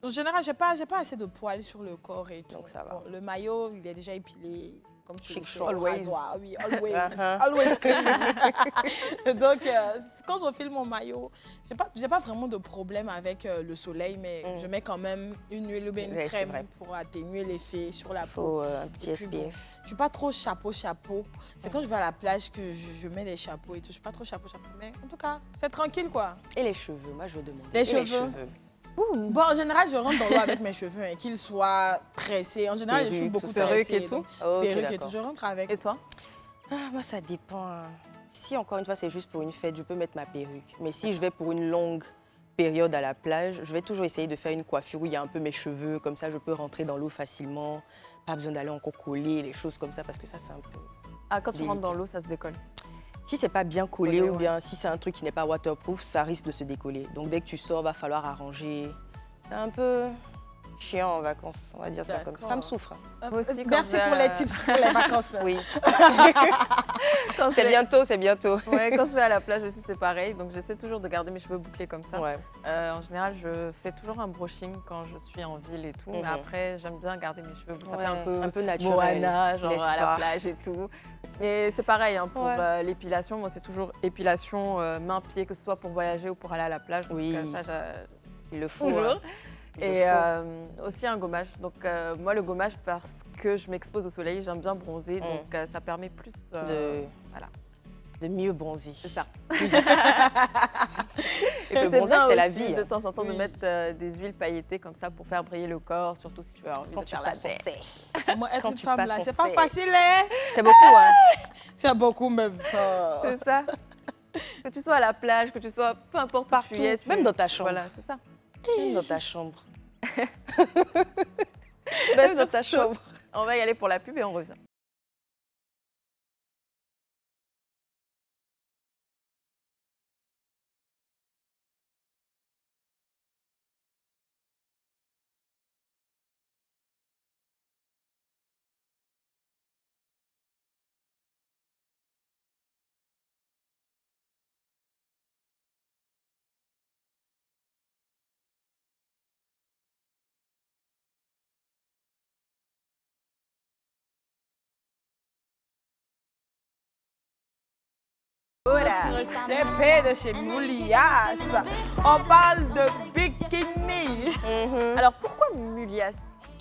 en général, je n'ai pas assez de poils sur le corps et tout. Donc, ça va. Bon, le maillot, il est déjà épilé, comme tu Chic le sais. choix. au Always. rasoir. Oui, always. Uh-huh. Always clean. Donc, quand je file mon maillot, je n'ai pas vraiment de problème avec le soleil, mais je mets quand même une huile ou bien une Ouais, c'est crème vrai. pour atténuer l'effet sur la peau. Faut un petit Et puis, bon, SPF. je ne suis pas trop chapeau. C'est quand je vais à la plage que je mets des chapeaux et tout. Je ne suis pas trop chapeau. Mais en tout cas, c'est tranquille, quoi. Et les cheveux, moi je demande. Les Et cheveux. Bon, en général, je rentre dans l'eau avec mes cheveux, hein, qu'ils soient tressés. En général, je suis Perruque, beaucoup tout ça. Perruque tressée. et tout. donc, Ok, perruque et tout. d'accord. Je rentre avec. Et toi? Ah, moi, ça dépend. Si, encore une fois, c'est juste pour une fête, je peux mettre ma perruque. Mais si je vais pour une longue période à la plage, je vais toujours essayer de faire une coiffure où il y a un peu mes cheveux. Comme ça, je peux rentrer dans l'eau facilement. Pas besoin d'aller encore coller, les choses comme ça, parce que ça, c'est un peu... Ah, quand tu rentres Délicat. dans l'eau, ça se décolle. Si c'est pas bien collé Collé, ou ouais. bien si c'est un truc qui n'est pas waterproof, ça risque de se décoller. Donc, dès que tu sors, va falloir arranger. C'est un peu chiant en vacances, on va dire ça comme ça. D'accord. Femme souffre. Moi aussi, quand Merci je vais pour à les la- tips pour les vacances. Oui, Quand je c'est vais- bientôt, c'est bientôt. Ouais, quand je vais à la plage aussi, c'est pareil. Donc, j'essaie toujours de garder mes cheveux bouclés comme ça. Ouais. En général, je fais toujours un brushing quand je suis en ville et tout. Mais après, j'aime bien garder mes cheveux. Ça fait un peu naturel. Moana, genre n'est-ce à la pas? plage et tout. Et c'est pareil hein, pour Ouais. l'épilation. Moi, c'est toujours épilation main-pied, que ce soit pour voyager ou pour aller à la plage. Donc, Oui. ça, Il le faut. toujours. hein. Il le Et faut. aussi un gommage. Donc, moi, le gommage, parce que je m'expose au soleil, j'aime bien bronzer. Donc, ça permet plus. Voilà. De mieux bronzer. C'est ça. Et Le puis c'est bronzage, bien c'est la aussi vie, de hein. temps en temps de Oui. mettre des huiles pailletées comme ça pour faire briller le corps, surtout si tu as envie Quand de tu faire la passes au belle. sec. Moi, être Quand une tu femme, passes là, en c'est pas sec. facile, hein? C'est beaucoup, hein? C'est beaucoup, même. C'est ça. Que tu sois à la plage, que tu sois peu importe Partout, où tu es. même dans ta chambre. Voilà, c'est ça. Même dans ta chambre. Ben, Même sur dans ta ce, chambre. on va y aller pour la pub et on revient. CP de chez Moulias. On parle de bikini. Alors pourquoi Mulias?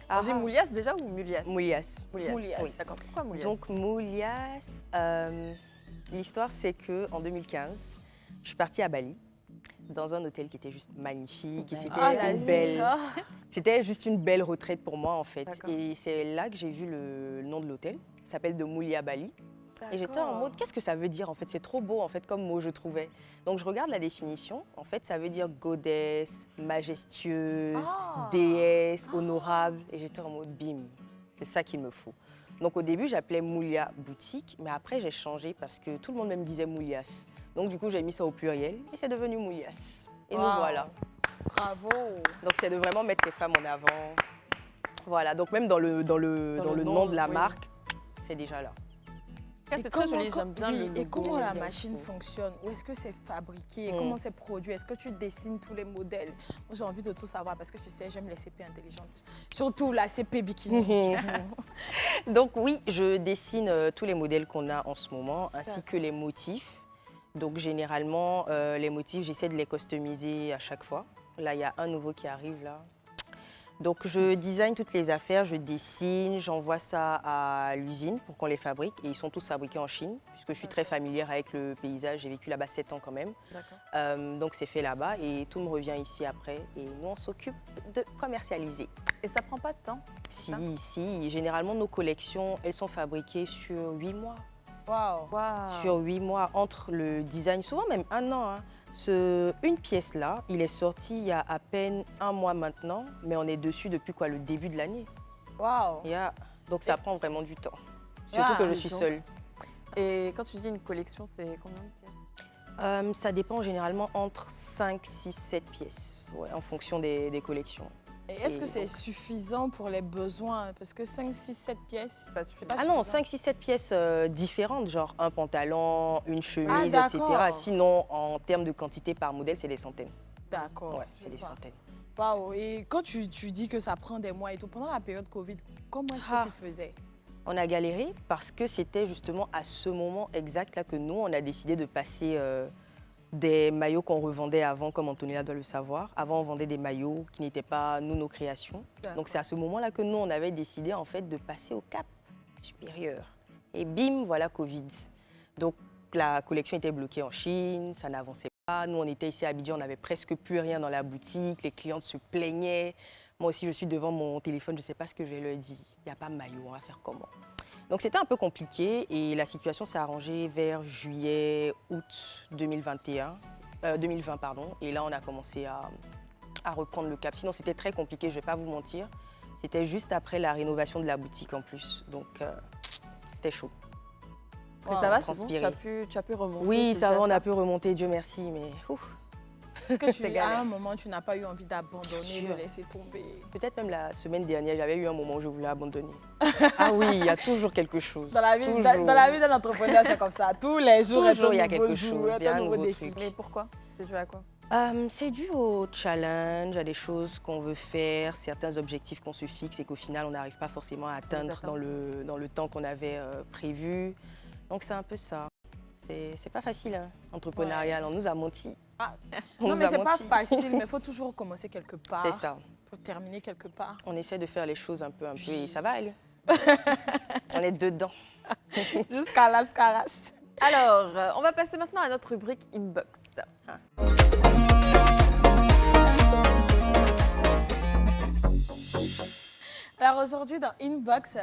On dit Ah. Moulias déjà ou Mulias? Moulias. Moulias. Moulias. Oui, d'accord. Pourquoi Moulias? Donc Moulias, l'histoire c'est que en 2015, je suis partie à Bali dans un hôtel qui était juste magnifique et c'était Ah, la une belle, ah. c'était juste une belle retraite pour moi en fait. D'accord. Et c'est là que j'ai vu le nom de l'hôtel. Ça s'appelle de Moulia Bali. Et j'étais en mode, qu'est-ce que ça veut dire en fait? C'est trop beau en fait comme mot, je trouvais. Donc je regarde la définition. En fait, ça veut dire goddess, majestueuse, déesse, honorable. Et j'étais en mode, bim, c'est ça qu'il me faut. Donc au début, j'appelais Moulia Boutique, mais après j'ai changé parce que tout le monde me disait Moulias. Donc du coup, j'ai mis ça au pluriel et c'est devenu Moulias. Et nous Wow. voilà. Bravo. Donc c'est de vraiment mettre les femmes en avant. Voilà, donc même dans le nom de la oui. marque, c'est déjà là. cas, c'est très joli, j'aime bien oui, le logo. et comment la bien machine fait. fonctionne? Où est-ce que c'est fabriqué? Comment c'est produit? Est-ce que tu dessines tous les modèles? Moi, j'ai envie de tout savoir parce que tu sais, j'aime les CP intelligentes. Surtout la CP bikini. toujours. Donc oui, je dessine tous les modèles qu'on a en ce moment, ainsi que les motifs. Donc généralement, les motifs, j'essaie de les customiser à chaque fois. Là, il y a un nouveau qui arrive là. Donc je design toutes les affaires, je dessine, j'envoie ça à l'usine pour qu'on les fabrique. Et ils sont tous fabriqués en Chine, puisque je suis très familière avec le paysage. J'ai vécu là-bas 7 ans quand même. Donc c'est fait là-bas et tout me revient ici après. Et nous, on s'occupe de commercialiser. Et ça prend pas de temps? Si. Généralement, nos collections, elles sont fabriquées sur 8 mois. Waouh! Sur 8 mois, entre le design, souvent même 1 an. Hein. Une pièce là, il est sorti il y a à peine 1 mois maintenant, mais on est dessus depuis quoi, le début de l'année. Waouh! Donc ça prend vraiment du temps, surtout que je suis seule. Et quand tu dis une collection, c'est combien de pièces? Ça dépend généralement entre 5, 6, 7 pièces, en fonction des collections. Et est-ce que c'est suffisant pour les besoins? Parce que 5, 6, 7 pièces, Ça suffit. Ah non, 5, 6, 7 pièces différentes, genre un pantalon, une chemise, etc. d'accord. Sinon, en termes de quantité par modèle, c'est des centaines. D'accord. Ouais, c'est des centaines. Waouh! Et quand tu dis que ça prend des mois et tout, pendant la période Covid, comment est-ce que tu faisais? On a galéré parce que c'était justement à ce moment exact là que nous, on a décidé de passer des maillots qu'on revendait avant, comme Antonella doit le savoir. Avant, on vendait des maillots qui n'étaient pas nos créations. Donc c'est à ce moment-là que nous, on avait décidé en fait de passer au cap supérieur. Et bim, voilà Covid. Donc la collection était bloquée en Chine, ça n'avançait pas. Nous, on était ici à Abidjan, on n'avait presque plus rien dans la boutique. Les clientes se plaignaient. Moi aussi, je suis devant mon téléphone, je ne sais pas ce que je leur dis. Il n'y a pas de maillot, on va faire comment? Donc c'était un peu compliqué et la situation s'est arrangée vers juillet, août 2020, pardon. Et là, on a commencé à reprendre le cap. Sinon, c'était très compliqué, je ne vais pas vous mentir. C'était juste après la rénovation de la boutique en plus. Donc c'était chaud. Mais ça va, c'est bon, transpirer. tu as pu remonter. Oui, c'est ça va, déjà on a pu remonter, Dieu merci, mais Est-ce que C'est à galère. un moment, tu n'as pas eu envie d'abandonner, sûr. de laisser tomber? peut-être même la semaine dernière, j'avais eu un moment où je voulais abandonner. Ah oui, il y a toujours quelque chose. Dans la vie, Toujours. dans la vie d'un entrepreneur, c'est comme ça. Tous les jours, Toujours, il y a un nouveau quelque jour, chose, il y a un un nouveau nouveau défi. truc. Mais pourquoi? C'est dû à quoi? C'est dû au challenge, à des choses qu'on veut faire, certains objectifs qu'on se fixe et qu'au final, on n'arrive pas forcément à atteindre dans le temps qu'on avait prévu. Donc c'est un peu ça. C'est pas facile, hein, entrepreneurial, on nous a menti. On Non, nous mais a c'est pas menti. facile, mais il faut toujours commencer quelque part. C'est ça. Il faut terminer quelque part. On essaie de faire les choses un peu et ça va aller. On est dedans. Jusqu'à las caras. Alors, on va passer maintenant à notre rubrique Inbox. Alors aujourd'hui, dans Inbox,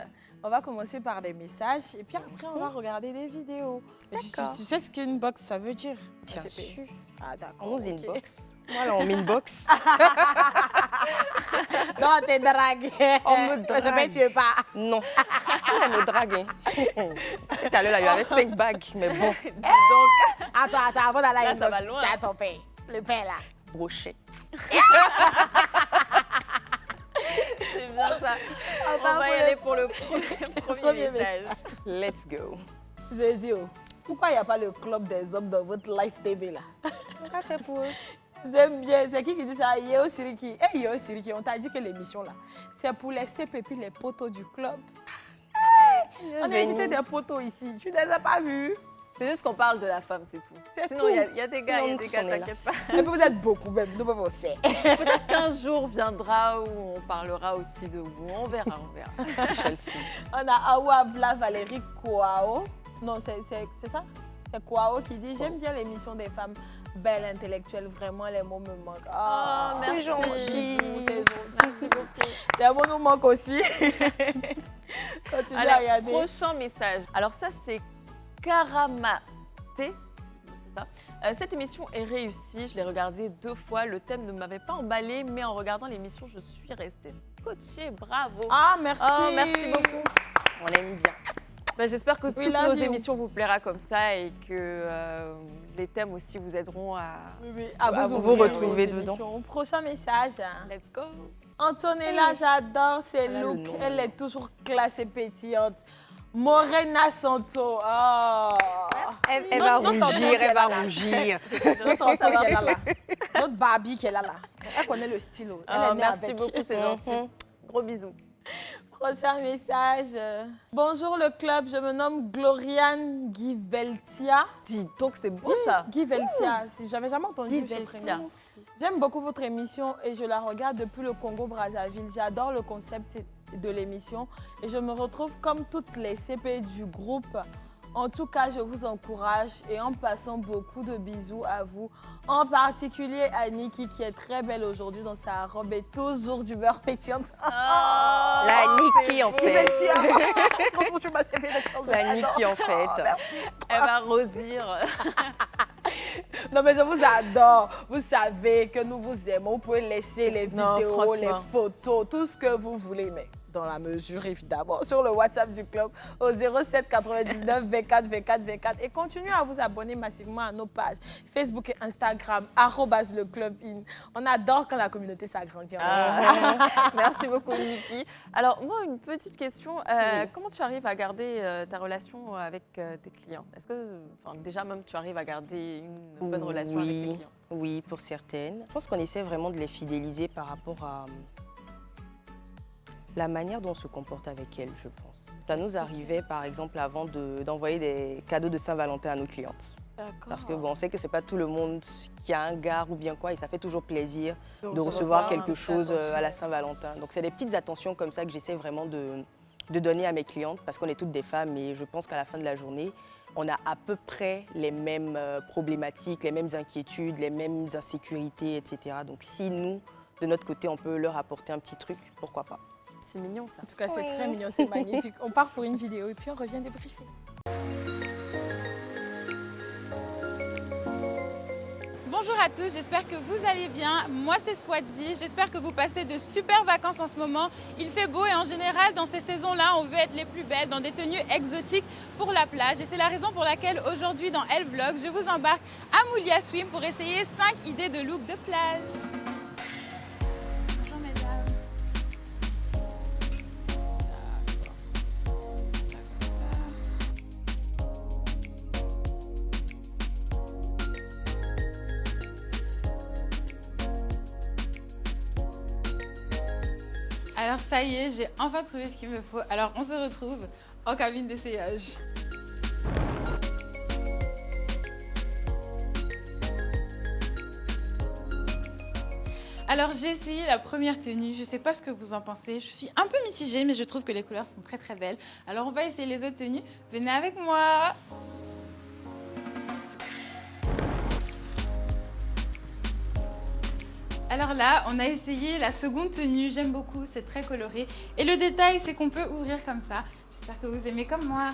on va commencer par des messages et puis après, on va regarder des vidéos. Tu sais ce qu'Inbox, ça veut dire? Bien C'est- sûr. Ah, d'accord. On nous ok. inbox. Voilà, on m'inbox. Non, t'es drague. On me Mais c'est pas drague. que tu es pas. Non. Franchement, on me drague. Hein. Tout à l'heure, là, il y avait 5 bagues, mais bon, Donc, Attends, avant d'aller à Là, ça va Inbox, loin. tiens ton pain. Le pain, là. brochette. c'est bien ça. On part va y pour le- aller pour le premier Premier message. Let's go. J'ai dit, oh, pourquoi il n'y a pas le club des hommes dans votre live TV, là? Qu'a fait pour eux? J'aime bien. C'est qui dit ça? Yeo Siriki. Eh, Yeo Siriki, on t'a dit que l'émission, là, c'est pour les CPP, les potos du club. Hey, on a invité des potos ici. Tu ne les as pas vus? C'est juste qu'on parle de la femme, c'est tout. C'est Sinon, tout. il y a des gars, Non, on est là. t'inquiète pas. Et puis vous êtes beaucoup, même. Nous, même, on sait. Peut-être qu'un jour viendra où on parlera aussi de vous. On verra, on verra. Chelsea. On a Awa Bla Valérie Kouao. Non, c'est ça? C'est Kouao qui dit « J'aime bien l'émission des femmes belles, intellectuelles. Vraiment, les mots me manquent. Ah, Oh, merci. C'est gentil. C'est gentil. Merci beaucoup. Les mots nous manquent aussi. Continue à Alors, regarder. prochain message. Alors ça, c'est Karamaté. C'est ça. Cette émission est réussie. Je l'ai regardée 2 fois. Le thème ne m'avait pas emballée, mais en regardant l'émission, je suis restée scotchée. Bravo. Ah, merci. Oh, merci beaucoup. On aime bien. Ben, j'espère que toutes love nos you. émissions vous plaira comme ça et que les thèmes aussi vous aideront à... Oui, À vous vous ouvrir retrouver vos dedans. émissions. Prochain message. Let's go. Antonella, j'adore ses Elle a le looks. nom. Elle est toujours classe et pétillante. Morena Santo. Oh. Elle va rougir, elle va rougir. Notre enfant qui est là, là. Notre Barbie qui est là, là. Elle connaît le stylo. Elle est née Merci avec. beaucoup, c'est gentil. Gros bisous. Prochain message. Bonjour le club, je me nomme Gloriane Guiveltia. Dis donc, c'est beau ça. Guiveltia, j'avais jamais entendu ce Guiveltia. prénom. J'aime beaucoup votre émission et je la regarde depuis le Congo-Brazzaville. J'adore le concept de l'émission et je me retrouve comme toutes les CP du groupe. En tout cas, je vous encourage et en passant beaucoup de bisous à vous, en particulier à Niki qui est très belle aujourd'hui dans sa robe et toujours d'humeur pétillante. La Niki en fait. Guiveltia. Franchement, tu m'as CP de cœur. La Niki en fait. Elle va rosir. Non, mais je vous adore. Vous savez que nous vous aimons. Vous pouvez laisser les Non, vidéos, les franchement. photos, tout ce que vous voulez, mais dans la mesure, évidemment, sur le WhatsApp du club au 07 99 24 24 24. Et continuez à vous abonner massivement à nos pages Facebook et Instagram, @leclubin. On adore quand la communauté s'agrandit. Merci beaucoup, Niki. Alors, moi, une petite question. Comment tu arrives à garder ta relation avec tes clients? Est-ce que, déjà, même, tu arrives à garder une bonne relation avec tes clients? Oui, pour certaines. Je pense qu'on essaie vraiment de les fidéliser par rapport à la manière dont on se comporte avec elles, je pense. Ça nous arrivait, par exemple, avant d'envoyer des cadeaux de Saint-Valentin à nos clientes. Parce que bon, on sait que c'est pas tout le monde qui a un gars ou bien quoi, et ça fait toujours plaisir de recevoir quelque chose à la Saint-Valentin. Donc c'est des petites attentions comme ça que j'essaie vraiment de donner à mes clientes, parce qu'on est toutes des femmes et je pense qu'à la fin de la journée, on a à peu près les mêmes problématiques, les mêmes inquiétudes, les mêmes insécurités, etc. Donc si nous, de notre côté, on peut leur apporter un petit truc, pourquoi pas. C'est mignon, ça. En tout cas, c'est très mignon, c'est magnifique. On part pour une vidéo et puis on revient débriefer. Bonjour à tous, j'espère que vous allez bien. Moi, c'est Swadi. J'espère que vous passez de super vacances en ce moment. Il fait beau et en général, dans ces saisons-là, on veut être les plus belles dans des tenues exotiques pour la plage. Et c'est la raison pour laquelle aujourd'hui, dans Elle Vlog, je vous embarque à Moulia Swim pour essayer 5 idées de look de plage. Bonjour mesdames. Alors ça y est, j'ai enfin trouvé ce qu'il me faut. Alors on se retrouve en cabine d'essayage. Alors j'ai essayé la première tenue, je ne sais pas ce que vous en pensez. Je suis un peu mitigée, mais je trouve que les couleurs sont très très belles. Alors on va essayer les autres tenues. Venez avec moi. Alors là, on a essayé la seconde tenue, j'aime beaucoup, c'est très coloré. Et le détail, c'est qu'on peut ouvrir comme ça. J'espère que vous aimez comme moi.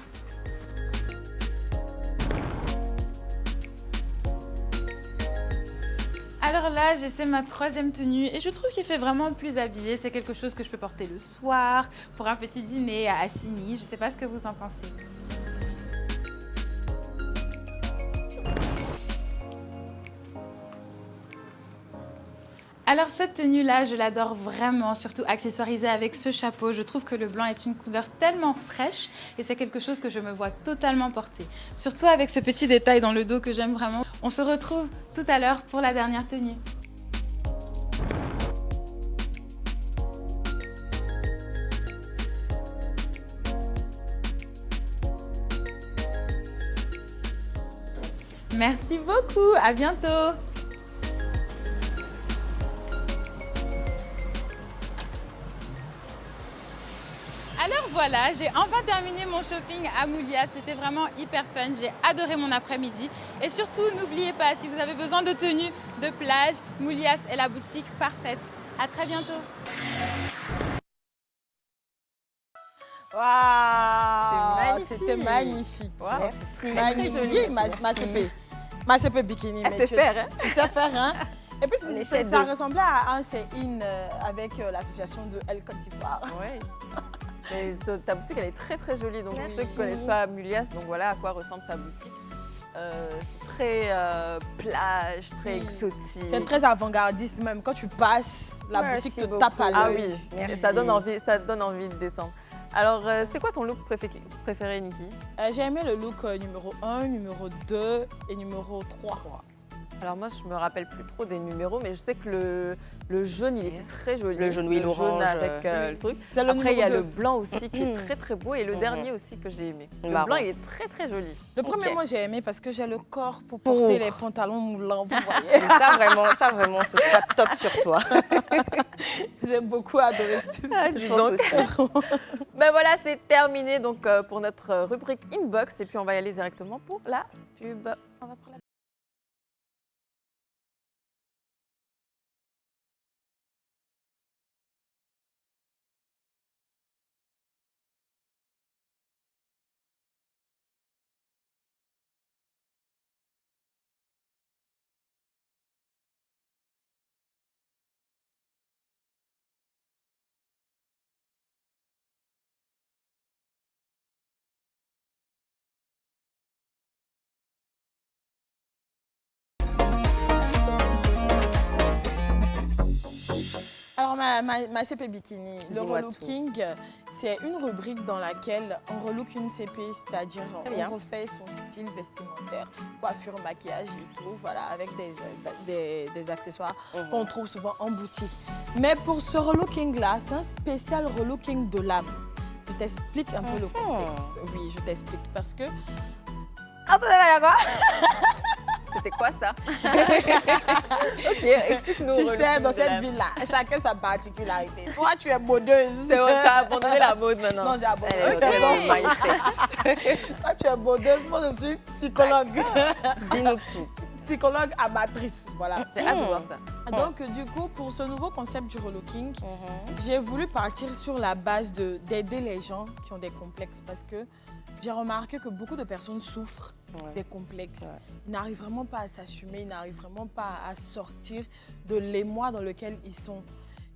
Alors là, j'essaie ma troisième tenue et je trouve qu'il fait vraiment plus habillé. C'est quelque chose que je peux porter le soir, pour un petit dîner à Assigny. Je ne sais pas ce que vous en pensez. Alors cette tenue-là, je l'adore vraiment, surtout accessoirisée avec ce chapeau. Je trouve que le blanc est une couleur tellement fraîche et c'est quelque chose que je me vois totalement porter. Surtout avec ce petit détail dans le dos que j'aime vraiment. On se retrouve tout à l'heure pour la dernière tenue. Merci beaucoup, à bientôt. Alors voilà, j'ai enfin terminé mon shopping à Moulia. C'était vraiment hyper fun, j'ai adoré mon après-midi. Et surtout, n'oubliez pas, si vous avez besoin de tenues de plage, Moulias est la boutique parfaite. À très bientôt. Waouh, C'est c'était magnifique. Wow, C'est magnifique. Ma CP bikini. Elle mais sait faire, hein? Tu sais faire, hein? Et puis, essaie ça de- ressemblait à un say-in avec l'association de El Côte d'Ivoire. Ouais. Mais ta boutique, elle est très très jolie. Donc, pour ceux qui ne connaissent pas Mulias, donc voilà à quoi ressemble sa boutique. C'est très plage, très Oui. exotique. C'est très avant-gardiste même. Quand tu passes, la Merci boutique te beaucoup. tape à Ah l'œil. oui, Merci. ça donne envie de descendre. Alors, c'est quoi ton look préféré, Niki? J'ai aimé le look numéro 1, numéro 2 et numéro 3. Alors moi, je me rappelle plus trop des numéros, mais je sais que le jaune, il était très joli. Le jaune, oui, le jaune l'orange, avec le truc. C'est le Après, il y a numéro le 2. blanc aussi qui est très très beau et le dernier aussi que j'ai aimé. Le Marron. blanc, il est très très joli. Le premier, Ok. moi, j'ai aimé parce que j'ai le corps pour porter les pantalons moulants, vous voyez. Ça vraiment, ce sera top sur toi. J'ai beaucoup adoré ce style. Ah, dis donc. Ben voilà, c'est terminé donc pour notre rubrique Inbox et puis on va y aller directement pour la pub. On va prendre la Alors, ma CP Bikini, le Dis-moi relooking, c'est une rubrique dans laquelle on relook une CP, c'est-à-dire Très bien. on refait son style vestimentaire, coiffure, maquillage et tout, voilà, avec des accessoires qu'on trouve souvent en boutique. Mais pour ce relooking-là, c'est un spécial relooking de l'âme. Je t'explique un peu le contexte. Oui, je t'explique parce que... Attendez, là, il y a quoi? C'était quoi ça? Ok, explique-nous. Tu sais, dans cette ville-là, chacun sa particularité. Toi, tu es modeuse. C'est bon, tu as abandonné la mode maintenant. Non, j'ai abandonné. Elle est C'est dans bon. le mindset. Toi, tu es modeuse. Moi, je suis psychologue. Dis-nous tout. Psychologue amatrice. Voilà. J'ai hâte de voir ça. Donc, du coup, pour ce nouveau concept du relooking, j'ai voulu partir sur la base d'aider les gens qui ont des complexes parce que j'ai remarqué que beaucoup de personnes souffrent des complexes. Ils n'arrivent vraiment pas à s'assumer, ils n'arrivent vraiment pas à sortir de l'émoi dans lequel ils sont.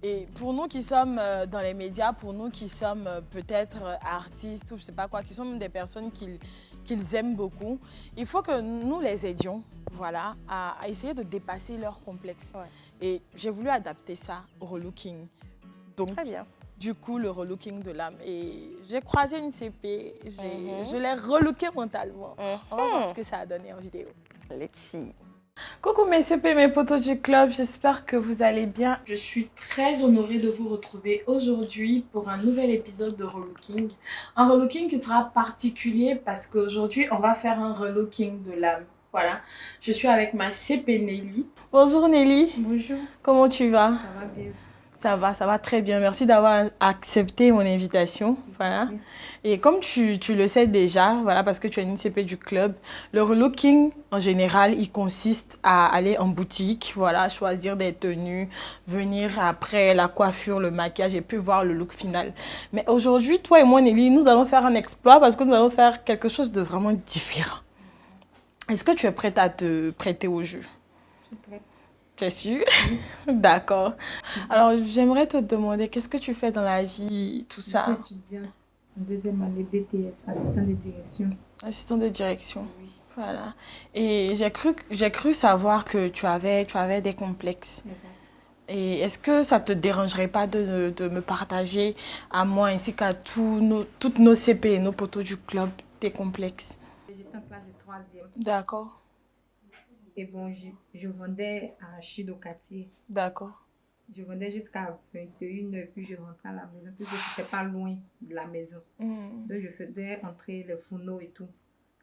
Et pour nous qui sommes dans les médias, pour nous qui sommes peut-être artistes ou je ne sais pas quoi, qui sont des personnes qu'ils aiment beaucoup, il faut que nous les aidions, voilà, à essayer de dépasser leurs complexes. Et j'ai voulu adapter ça au relooking. Donc, Très bien. du coup, le relooking de l'âme. Et j'ai croisé une CP, je l'ai relooké mentalement. On va voir ce que ça a donné en vidéo. Let's see. Coucou mes CP, mes potos du club, j'espère que vous allez bien. Je suis très honorée de vous retrouver aujourd'hui pour un nouvel épisode de relooking. Un relooking qui sera particulier parce qu'aujourd'hui, on va faire un relooking de l'âme. Voilà, je suis avec ma CP Nelly. Bonjour Nelly. Bonjour, Comment tu vas? ça va bien. Ça va très bien. Merci d'avoir accepté mon invitation. Voilà. Et comme tu le sais déjà, voilà, parce que tu es une CP du club, le relooking, en général, il consiste à aller en boutique, voilà, choisir des tenues, venir après la coiffure, le maquillage et puis voir le look final. Mais aujourd'hui, toi et moi, Nelly, nous allons faire un exploit parce que nous allons faire quelque chose de vraiment différent. Est-ce que tu es prête à te prêter au jeu? Je suis prête. Tu es sûre? D'accord. Alors, j'aimerais te demander, qu'est-ce que tu fais dans la vie, tout Je ça? suis étudiante en deuxième année BTS, assistant de direction. Assistant de direction. Oui. Voilà. Et j'ai cru savoir que tu avais des complexes. D'accord. Et est-ce que ça te dérangerait pas de me partager à moi ainsi qu'à toutes nos CP et nos potos du club tes complexes? J'étais en classe de troisième. D'accord. Et bon, je vendais à Chid au quartier. D'accord. Je vendais jusqu'à 21h, puis je rentrais à la maison, puisque c'était pas loin de la maison. Hmm. Donc, je faisais entrer les fourneaux et tout.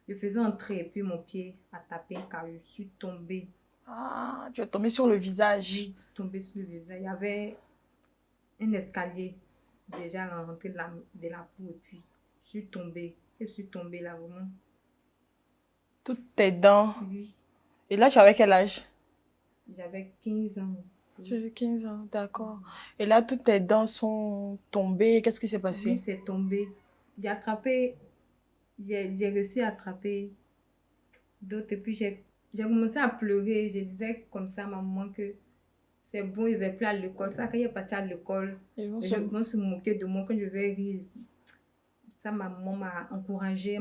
Je faisais entrer et puis mon pied a tapé car je suis tombée. Ah, tu es tombée sur le visage. Je suis tombée sur le visage. Il y avait un escalier déjà à l'entrée de la cour et puis je suis tombée. Je suis tombée là vraiment. Toutes tes dents. Oui, Et là, tu avais quel âge? j'avais 15 ans. Tu avais 15 ans, d'accord. Et là, toutes tes dents sont tombées. Qu'est-ce qui s'est passé? Oui, c'est tombé. J'ai attrapé, j'ai réussi à attraper d'autres et puis j'ai commencé à pleurer. Je disais comme ça à ma maman que c'est bon, je ne vais plus à l'école. Ça, quand il est parti à l'école, Ils vont les se- gens vont se moquer de moi quand je vais rire. Ça, ma maman m'a encouragée,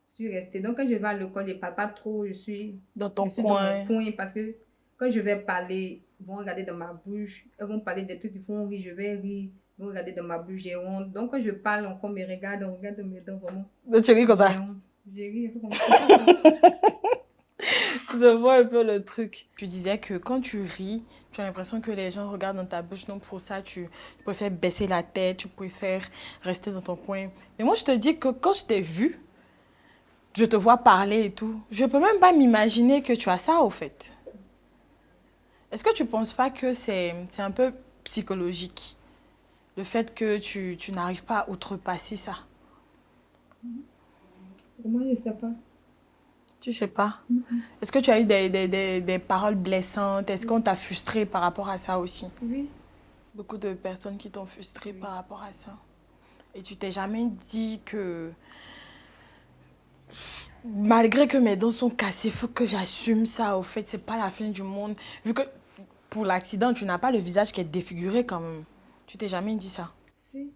Je suis restée. Donc, quand je vais à l'école, je ne parle pas trop. Je suis Dans ton je suis dans coin. mon coin parce que quand je vais parler, ils vont regarder dans ma bouche. Elles vont parler des trucs qui font rire, je vais rire. Vous regardez dans ma bouche, j'ai honte. Donc quand je parle, on me regarde, on regarde mes dents vraiment. Donc, tu ris comme ça. J'ai honte. J'ai ri un peu comme ça. Je vois un peu le truc. Tu disais que quand tu ris, tu as l'impression que les gens regardent dans ta bouche. Donc pour ça, tu préfères baisser la tête, tu préfères rester dans ton coin. Mais moi, je te dis que quand je t'ai vu, je te vois parler et tout, je peux même pas m'imaginer que tu as ça au fait. Est-ce que tu penses pas que c'est un peu psychologique, le fait que tu n'arrives pas à outrepasser ça? Moi, je ne sais pas. Tu sais pas. Est-ce que tu as eu des paroles blessantes? Est-ce qu'on t'a frustré par rapport à ça aussi? Oui. Beaucoup de personnes qui t'ont frustré par rapport à ça. Et tu t'es jamais dit que malgré que mes dents sont cassées, il faut que j'assume ça. Au fait, c'est pas la fin du monde. Vu que pour l'accident, tu n'as pas le visage qui est défiguré quand même. Tu t'es jamais dit ça? Si.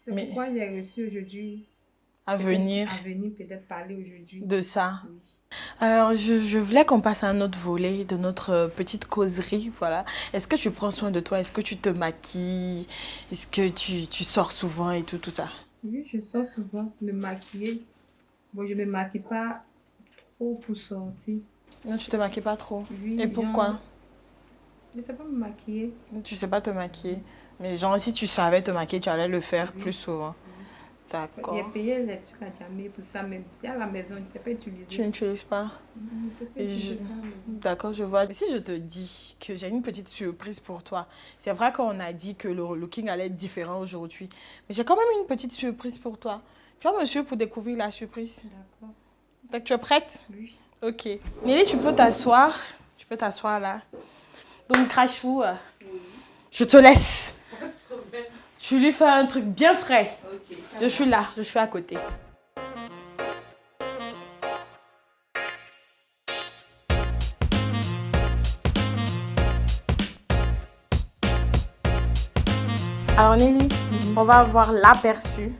C'est Mais- pourquoi j'ai reçu aujourd'hui. À venir À venir peut-être parler aujourd'hui. de ça. Oui. Alors, je voulais qu'on passe à un autre volet de notre petite causerie, voilà. Est-ce que tu prends soin de toi? Est-ce que tu te maquilles? Est-ce que tu sors souvent et tout ça? Oui, je sors souvent me maquiller. Bon, je ne me maquille pas trop pour sortir. Non, tu te maquilles pas trop. Oui, Et pourquoi? genre, je ne sais pas me maquiller. Tu sais pas te maquiller. Mais genre, si tu savais te maquiller, tu allais le faire plus souvent. D'accord. J'ai payé les trucs à jamais pour ça, mais si à la maison, je ne sais pas utiliser. Tu n'utilises pas? Je ne sais pas Et utiliser ça à la maison. D'accord, je vois. Si je te dis que j'ai une petite surprise pour toi, c'est vrai qu'on a dit que le relooking allait être différent aujourd'hui, mais j'ai quand même une petite surprise pour toi. Tu vas me suivre pour découvrir la surprise. D'accord. Donc, tu es prête? Oui. Ok. Nelly, tu peux t'asseoir. Tu peux t'asseoir là. Donc, Crashfou, je te laisse. Tu lui fais un truc bien frais. Je suis là, je suis à côté. Alors Nelly, on va avoir l'aperçu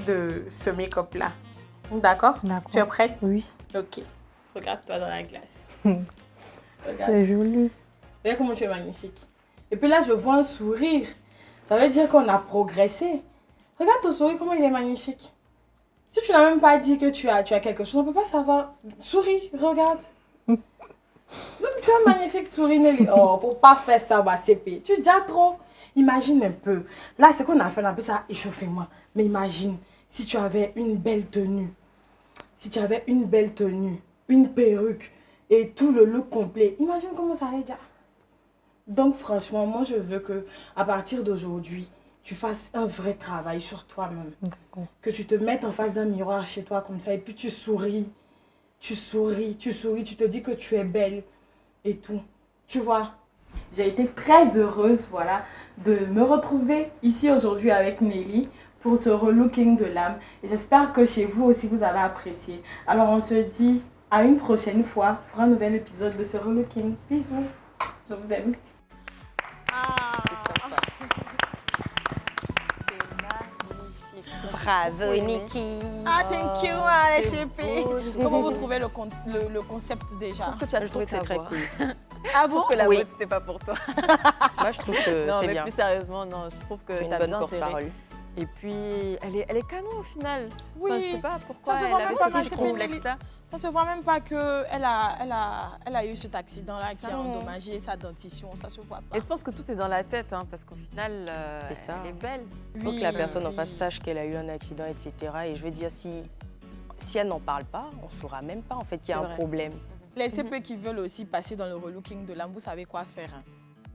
de ce make-up là. D'accord? D'accord. Tu es prête? Oui, Ok. Regarde-toi dans la glace. Regarde. c'est joli. Regarde comment tu es magnifique. Et puis là, je vois un sourire. Ça veut dire qu'on a progressé. Regarde ton sourire, comment il est magnifique. Si tu n'as même pas dit que tu as quelque chose, on ne peut pas savoir. Souris, regarde. Donc tu as un magnifique sourire, Nelly. Oh, faut pas faire ça, bah, CP. Tu es déjà trop. Imagine un peu. Là, c'est qu'on a fait, on appelle ça échauffez-moi. Mais imagine, si tu avais une belle tenue. Si tu avais une belle tenue, une perruque et tout le look complet. Imagine comment ça allait déjà. Donc franchement, moi je veux que à partir d'aujourd'hui, tu fasses un vrai travail sur toi-même. D'accord. Que tu te mettes en face d'un miroir chez toi comme ça et puis tu souris. Tu souris, tu souris, tu te dis que tu es belle et tout. Tu vois, j'ai été très heureuse, voilà, de me retrouver ici aujourd'hui avec Nelly pour ce relooking de l'âme. Et j'espère que chez vous aussi vous avez apprécié. Alors on se dit à une prochaine fois pour un nouvel épisode de ce relooking. Bisous, je vous aime. Bravo, Nikki. Ah, thank you, c'est beau, c'est Comment beau. vous trouvez le concept Je déjà? trouve que tu as Je trouve trouvé que c'est ta très voix. cool. Ah Je bon? trouve que la Oui. mode, c'était pas pour toi. Moi, je trouve que Non, c'est mais bien. plus sérieusement, non, je trouve que C'est une tu as bonne bien géré. porte-parole. Et puis, elle est canon au final. Oui. Enfin, je sais pas pourquoi Ça se elle voit avait même pas ce quand petit c'est complexe-là. Ça se voit même pas qu'elle a eu cet accident-là qui a Non. endommagé sa dentition. Ça se voit pas. Et je pense que tout est dans la tête, hein, parce qu'au final, C'est ça. elle est belle. Il faut que la personne en face sache qu'elle a eu un accident, etc. Et je veux dire, si elle n'en parle pas, on ne saura même pas en fait qu'il y a C'est un vrai. problème. Les CP qui veulent aussi passer dans le relooking de l'âme, vous savez quoi faire. Hein.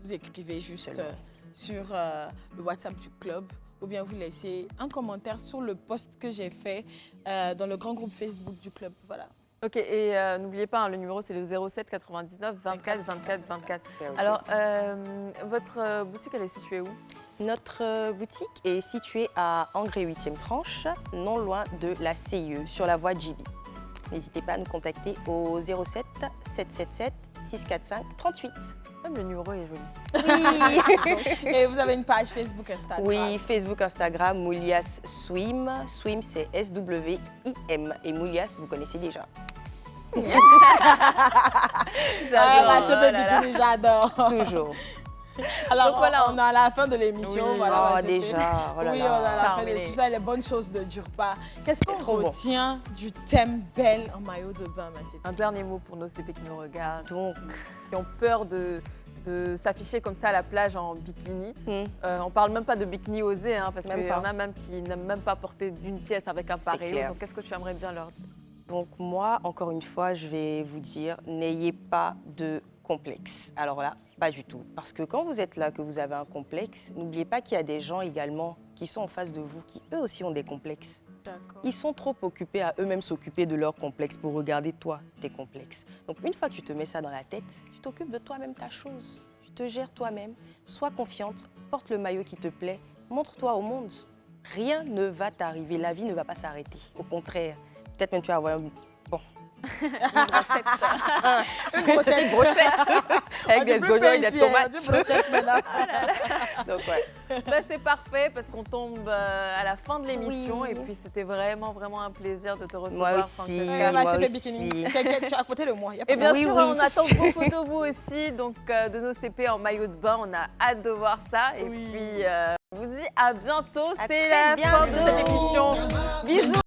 Vous écrivez juste Absolument. sur le WhatsApp du club ou bien vous laissez un commentaire sur le post que j'ai fait dans le grand groupe Facebook du club. Voilà. Ok, et n'oubliez pas, hein, le numéro c'est le 07 99 24 24 24. Super, ok. Alors, votre boutique, elle est située où? Notre boutique est située à Angré 8e tranche, non loin de la CIE, sur la voie JB. N'hésitez pas à nous contacter au 07 777 645 38. Même le numéro est joli. Oui, Et vous avez une page Facebook, Instagram. oui, Facebook, Instagram, Moulias Swim. Swim, c'est SWIM. Et Moulias, vous connaissez déjà. Ah, ma oh CP là là. bikini, j'adore. Toujours. Alors, Donc, voilà. on est à la fin de l'émission. Oui, voilà, oh, c'était- déjà, oh là oui, là. on est à la fin de Terminé. tout ça, les bonnes choses de Durpa. Qu'est-ce qu'on trop bon. retient du thème belle en maillot de bain, ma chérie? Un dernier mot pour nos CP qui nous regardent, Donc, qui ont peur de s'afficher comme ça à la plage en bikini. On parle même pas de bikini osé, hein, parce Même qu'il y pas. en a même qui n'aiment même pas porter d'une pièce avec un paréo. clair. Donc, qu'est-ce que tu aimerais bien leur dire? Donc moi, encore une fois, je vais vous dire, n'ayez pas de complexe. Alors là, pas du tout. Parce que quand vous êtes là, que vous avez un complexe, n'oubliez pas qu'il y a des gens également qui sont en face de vous, qui eux aussi ont des complexes. D'accord. Ils sont trop occupés à eux-mêmes s'occuper de leurs complexes pour regarder toi, tes complexes. Donc une fois que tu te mets ça dans la tête, tu t'occupes de toi-même ta chose. Tu te gères toi-même, sois confiante, porte le maillot qui te plaît, montre-toi au monde. Rien ne va t'arriver, la vie ne va pas s'arrêter. Au contraire, peut-être même tu vas avoir un... Bon. Une brochette. Une brochette avec des oignons et des tomates. Une brochette maintenant. Donc ouais. Bah, c'est parfait parce qu'on tombe à la fin de l'émission Oui. et puis c'était vraiment, vraiment un plaisir de te Moi recevoir, aussi. Francesca. Ma moi CP aussi. bikini. Tu as côté de moi. Y a pas Et de bien Oui, sûr, oui. on attend vos photos, vous aussi, donc de nos CP en maillot de bain. On a hâte de voir ça. Et Oui. puis, on vous dit à bientôt. À C'est très la fin de bientôt. cette émission. Bisous.